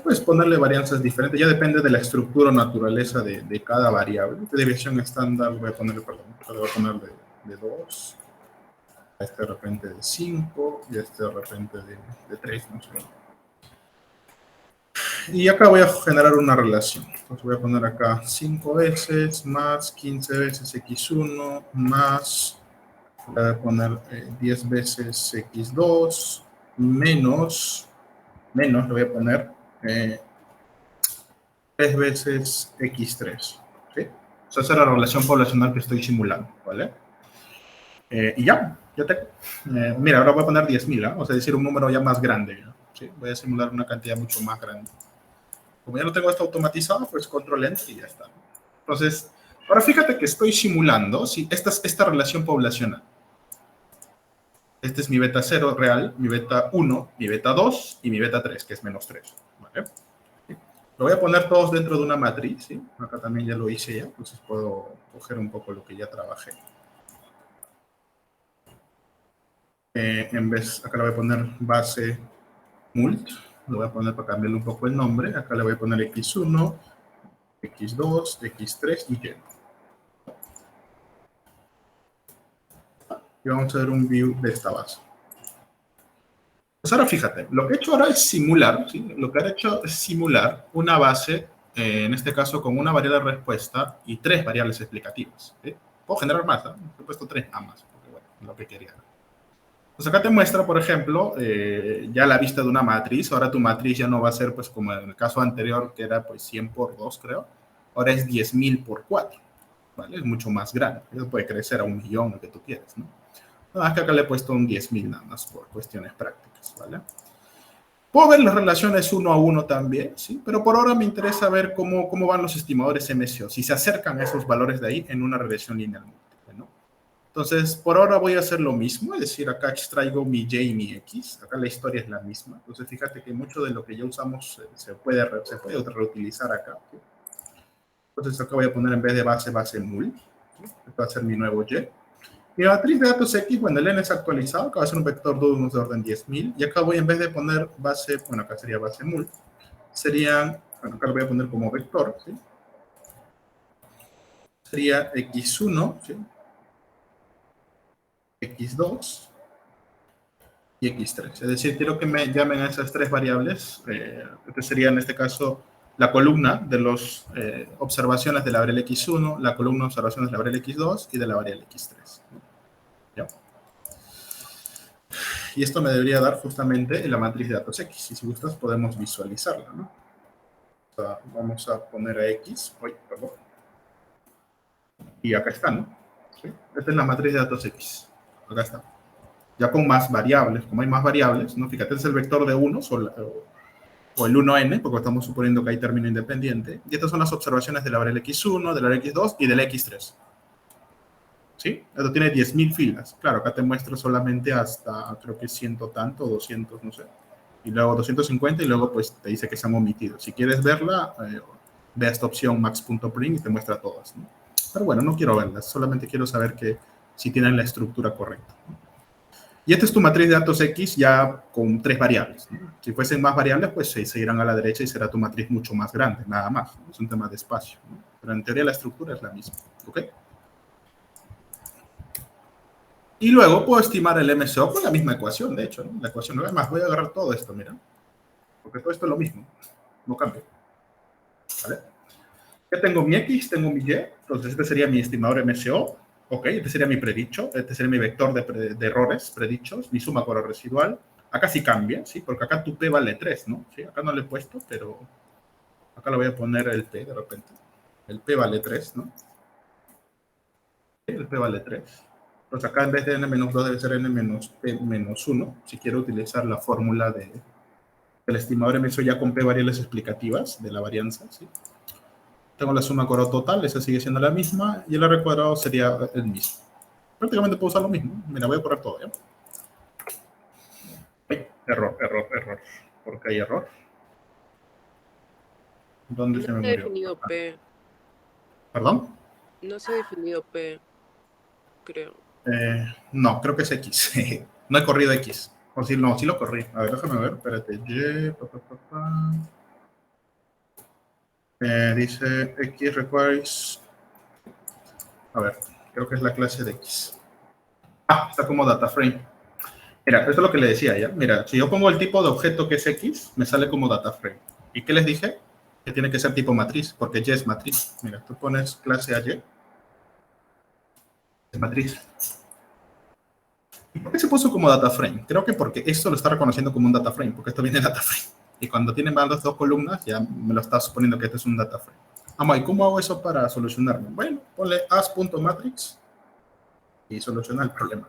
Puedes ponerle varianzas diferentes, ya depende de la estructura o naturaleza de cada variable. De dirección estándar voy a poner, perdón, voy a poner de 2, a este de repente de 5 y a este de repente de 3, no sé. Y acá voy a generar una relación. Entonces voy a poner acá 5 veces más 15 veces x1 más, voy a poner 10 veces x2 menos, le voy a poner 3 veces x3. ¿Sí? O sea, esa es la relación poblacional que estoy simulando, ¿vale? Y ya tengo. Mira, ahora voy a poner 10.000, ¿eh? O sea, decir un número ya más grande, ¿sí? Voy a simular una cantidad mucho más grande. Como ya lo tengo esto automatizado, pues control enter y ya está. Entonces, ahora fíjate que estoy simulando, ¿sí? Esta relación poblacional. Este es mi beta 0 real, mi beta 1, mi beta 2 y mi beta 3, que es menos 3. ¿Vale? Lo voy a poner todos dentro de una matriz, ¿sí? Acá también ya lo hice ya, entonces puedo coger un poco lo que ya trabajé. En vez, acá le voy a poner base mult, lo voy a poner para cambiarle un poco el nombre. Acá le voy a poner x1, x2, x3 y y. Y vamos a ver un view de esta base. Pues ahora fíjate, lo que he hecho ahora es simular, ¿sí? Lo que he hecho es simular una base, en este caso con una variable de respuesta y 3 variables explicativas. ¿Sí? Puedo generar más, ¿eh? He puesto 3 nada más, porque bueno, es lo que quería. Pues acá te muestra, por ejemplo, ya la vista de una matriz. Ahora tu matriz ya no va a ser, pues, como en el caso anterior, que era, pues, 100 por 2, creo. Ahora es 10.000 por 4, ¿vale? Es mucho más grande. Eso puede crecer a 1.000.000, lo que tú quieras, ¿no? Nada más que acá le he puesto un 10.000 nada más por cuestiones prácticas, ¿vale? Puedo ver las relaciones 1 a 1 también, ¿sí? Pero por ahora me interesa ver cómo van los estimadores MSO, si se acercan a esos valores de ahí en una regresión lineal múltiple, ¿no? Entonces, por ahora voy a hacer lo mismo, es decir, acá extraigo mi y y mi x, acá la historia es la misma. Entonces, fíjate que mucho de lo que ya usamos se puede reutilizar acá, ¿sí? Entonces, acá voy a poner en vez de base mul, ¿sí? Este va a ser mi nuevo y. Mi matriz de datos X, bueno, el n es actualizado, acá va a ser un vector de orden 10.000, y acá voy, en vez de poner base, bueno, acá sería base mul, serían, bueno, acá lo voy a poner como vector, ¿sí? Sería x1, ¿sí? x2 y x3. Es decir, quiero que me llamen a esas 3 variables, que sería en este caso la columna de las observaciones de la variable x1, la columna de observaciones de la variable x2 y de la variable x3. ¿Ya? Y esto me debería dar justamente en la matriz de datos X. Y si gustas, podemos visualizarla, ¿no? O sea, vamos a poner a X. Perdón. Y acá está, ¿no? ¿Sí? Esta es la matriz de datos X. Acá está. Ya con más variables. Como hay más variables, ¿no? Fíjate, es el vector de 1 o el 1n, porque estamos suponiendo que hay término independiente. Y estas son las observaciones de la variable X1, de la variable X2 y de la X3. ¿Sí? Esto tiene 10.000 filas. Claro, acá te muestro solamente hasta, creo que 100 tanto, 200, no sé. Y luego 250 y luego pues te dice que se han omitido. Si quieres verla, ve a esta opción max.print y te muestra todas, ¿no? Pero bueno, no quiero verlas, solamente quiero saber que si tienen la estructura correcta, ¿no? Y esta es tu matriz de datos X ya con 3 variables, ¿no? Si fuesen más variables, pues se irán a la derecha y será tu matriz mucho más grande, nada más, ¿no? Es un tema de espacio, ¿no? Pero en teoría la estructura es la misma, ¿ok? Y luego puedo estimar el MCO con la misma ecuación, de hecho, ¿no? La ecuación 9 más, voy a agarrar todo esto, mira, porque todo esto es lo mismo, no cambia, ¿vale? Ya tengo mi X, tengo mi Y, entonces este sería mi estimador MCO, ok, este sería mi predicho, este sería mi vector de errores predichos, mi suma con residual. Acá sí cambia, ¿sí? Porque acá tu P vale 3, ¿no? ¿Sí? Acá no lo he puesto, pero acá le voy a poner el P de repente. El P vale 3, ¿no? El P vale 3. Entonces acá en vez de n-2 debe ser n-p-1, si quiero utilizar la fórmula del estimador MCO ya con P variables explicativas de la varianza, ¿sí? Tengo la suma cuadrada total, esa sigue siendo la misma, y el R cuadrado sería el mismo. Prácticamente puedo usar lo mismo. Mira, voy a correr todo, ¿ya? Ay, error, error, error. ¿Por qué hay error? ¿Dónde No se me se ha murió? definido P. ¿Perdón? No se ha definido P, creo. No, creo que es X. No he corrido X. O si no, sí lo corrí. A ver, déjame ver, espérate. Y, dice X requires. A ver, creo que es la clase de X. Ah, está como data frame. Mira, esto es lo que le decía ya. Mira, si yo pongo el tipo de objeto que es X, me sale como data frame. ¿Y qué les dije? Que tiene que ser tipo matriz, porque Y es matriz. Mira, tú pones clase AY, es matriz. ¿Y por qué se puso como data frame? Creo que porque esto lo está reconociendo como un data frame, porque esto viene de data frame. Y cuando tiene más de 2 columnas, ya me lo está suponiendo que este es un data frame. ¿Y cómo hago eso para solucionarlo? Bueno, ponle as.matrix y soluciona el problema.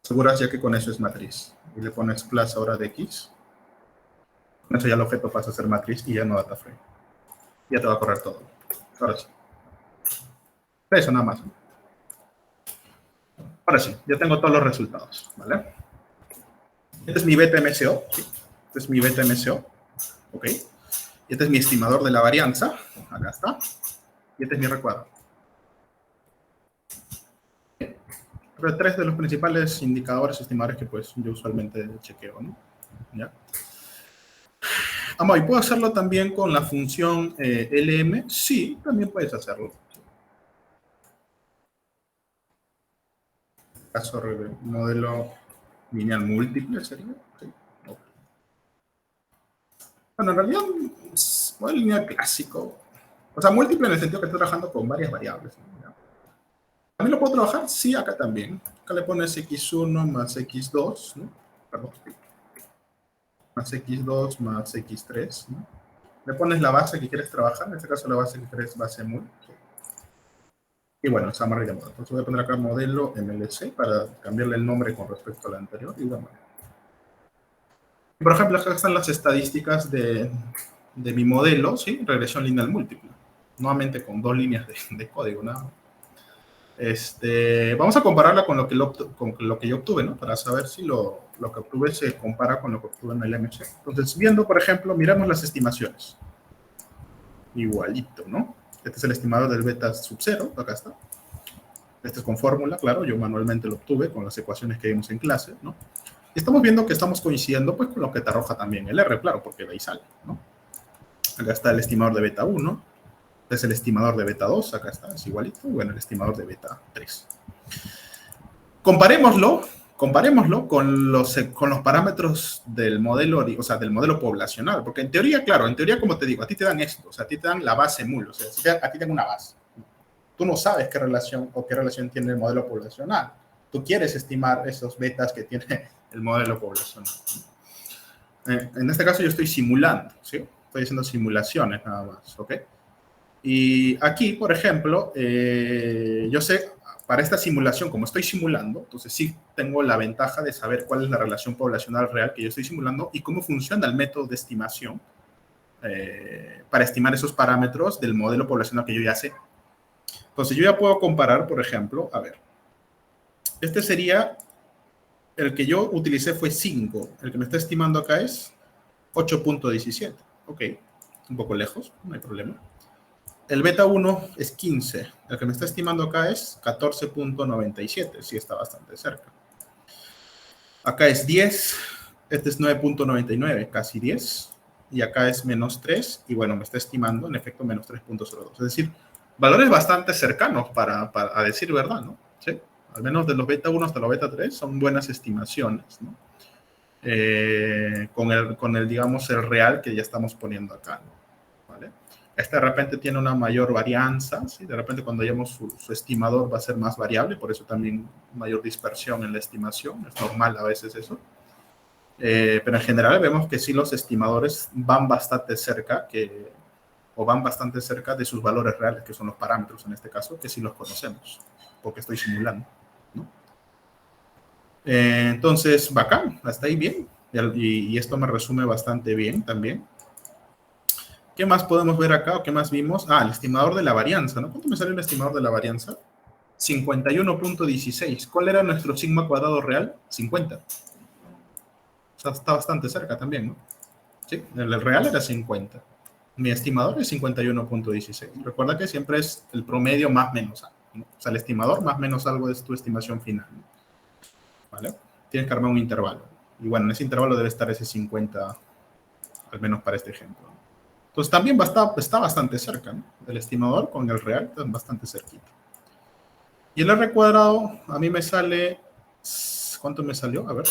Aseguras ya que con eso es matriz. Y le pones clase ahora de X. Con eso ya el objeto pasa a ser matriz y ya no data frame. Ya te va a correr todo. Ahora sí. Eso nada más. Ahora sí, ya tengo todos los resultados, ¿vale? Este es mi beta MCO, ¿sí? Este es mi beta MCO, ¿ok? Y este es mi estimador de la varianza, acá está. Y este es mi recuadro. Pero 3 de los principales indicadores estimadores que pues yo usualmente chequeo, ¿no? ¿Ya? ¿Y puedo hacerlo también con la función LM? Sí, también puedes hacerlo. Caso modelo lineal múltiple sería. Sí. Okay. Bueno, en realidad es modelo lineal clásico. O sea, múltiple en el sentido que estoy trabajando con varias variables, ¿no? ¿También lo puedo trabajar? Sí, acá también. Acá le pones x1 más x2, ¿no? Perdón. Más x2 más x3, ¿no? Le pones la base que quieres trabajar. En este caso la base que quieres es base mul. ¿Sí? Y bueno, summary de modelo. Entonces voy a poner acá modelo MLC para cambiarle el nombre con respecto al anterior. Y bueno. Por ejemplo, acá están las estadísticas de mi modelo, ¿sí? Regresión lineal múltiple. Nuevamente con 2 líneas de código, nada más. Vamos a compararla con lo que yo obtuve, ¿no? Para saber si lo que obtuve se compara con lo que obtuve en el MC. Entonces, viendo, por ejemplo, miramos las estimaciones. Igualito, ¿no? Este es el estimador del beta sub 0, acá está. Este es con fórmula, claro, yo manualmente lo obtuve con las ecuaciones que vimos en clase, ¿no? Y estamos viendo que estamos coincidiendo pues con lo que te arroja también el R, claro, porque de ahí sale, ¿no? Acá está el estimador de beta 1, este es el estimador de beta 2, acá está, es igualito, y bueno, el estimador de beta 3. Comparémoslo con los parámetros del modelo, o sea, del modelo poblacional, porque en teoría, claro, en teoría, como te digo, a ti te dan esto, o sea, a ti te dan la base mul, o sea, a ti te dan una base. Tú no sabes qué relación tiene el modelo poblacional. Tú quieres estimar esos betas que tiene el modelo poblacional. En este caso yo estoy simulando, ¿sí? Estoy haciendo simulaciones nada más, ¿ok? Y aquí, por ejemplo, yo sé, para esta simulación, como estoy simulando, entonces sí tengo la ventaja de saber cuál es la relación poblacional real que yo estoy simulando y cómo funciona el método de estimación para estimar esos parámetros del modelo poblacional que yo ya sé. Entonces yo ya puedo comparar, por ejemplo, a ver, este sería, el que yo utilicé fue 5, el que me está estimando acá es 8.17, ok. un poco lejos, no hay problema. El beta 1 es 15. El que me está estimando acá es 14.97. Sí, está bastante cerca. Acá es 10. Este es 9.99, casi 10. Y acá es menos 3. Y bueno, me está estimando, en efecto, menos 3.02. Es decir, valores bastante cercanos a decir verdad, ¿no? ¿Sí? Al menos de los beta 1 hasta los beta 3 son buenas estimaciones, ¿no? Con el, digamos, el real que ya estamos poniendo acá, ¿no? ¿Vale? Este de repente tiene una mayor varianza, ¿sí? De repente cuando hayamos su estimador va a ser más variable, por eso también mayor dispersión en la estimación, es normal a veces eso. Pero en general vemos que sí los estimadores van bastante cerca, van bastante cerca de sus valores reales, que son los parámetros en este caso, que sí los conocemos, porque estoy simulando, ¿no? Entonces, bacán, hasta ahí bien. Y esto me resume bastante bien también. ¿Qué más podemos ver acá o qué más vimos? Ah, el estimador de la varianza, ¿no? ¿Cuánto me sale el estimador de la varianza? 51.16. ¿Cuál era nuestro sigma cuadrado real? 50. O sea, está bastante cerca también, ¿no? Sí, el real era 50. Mi estimador es 51.16. Recuerda que siempre es el promedio más menos algo, ¿no? O sea, el estimador más menos algo es tu estimación final, ¿no? ¿Vale? Tienes que armar un intervalo. Y bueno, en ese intervalo debe estar ese 50, al menos para este ejemplo. Entonces también está bastante cerca, ¿no? El estimador con el real está bastante cerquita. Y el R cuadrado a mí me sale, ¿cuánto me salió? A ver.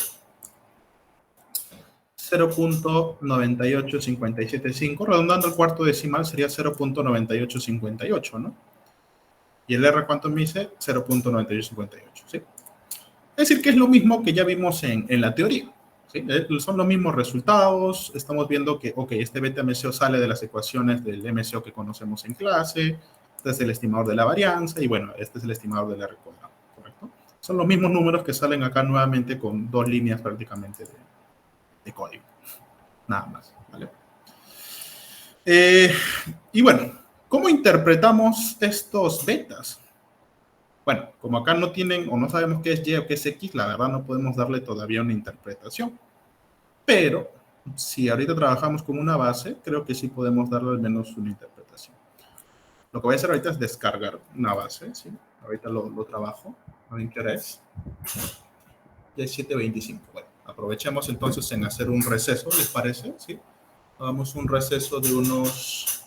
0.98575, redondando el cuarto decimal sería 0.9858, ¿no? Y el R, ¿cuánto me dice? 0.9858, ¿sí? Es decir, que es lo mismo que ya vimos en la teoría, ¿sí? Son los mismos resultados, estamos viendo que, ok, este beta MCO sale de las ecuaciones del MCO que conocemos en clase, este es el estimador de la varianza, y bueno, este es el estimador del R cuadrado, ¿correcto? Son los mismos números que salen acá nuevamente con 2 líneas prácticamente de código, nada más, ¿vale? Y bueno, ¿cómo interpretamos estos betas? Bueno, como acá no tienen o no sabemos qué es Y o qué es X, la verdad no podemos darle todavía una interpretación. Pero si ahorita trabajamos con una base, creo que sí podemos darle al menos una interpretación. Lo que voy a hacer ahorita es descargar una base, ¿sí? Ahorita lo trabajo, no interés. Y es 7.25. Bueno, aprovechemos entonces en hacer un receso, ¿les parece? ¿Sí? Hagamos un receso de unos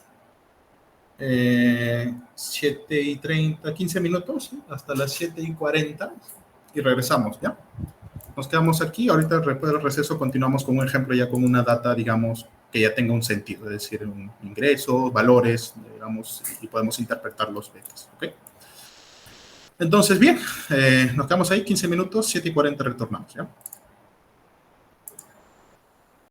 7:30, 15 minutos, ¿sí? Hasta las 7:40 y regresamos, ¿ya? Nos quedamos aquí, ahorita después del receso continuamos con un ejemplo ya con una data, digamos, que ya tenga un sentido, es decir, un ingreso, valores, digamos, y podemos interpretar los betas, ¿ok? Entonces, bien, nos quedamos ahí 15 minutos, 7:40 retornamos, ¿ya?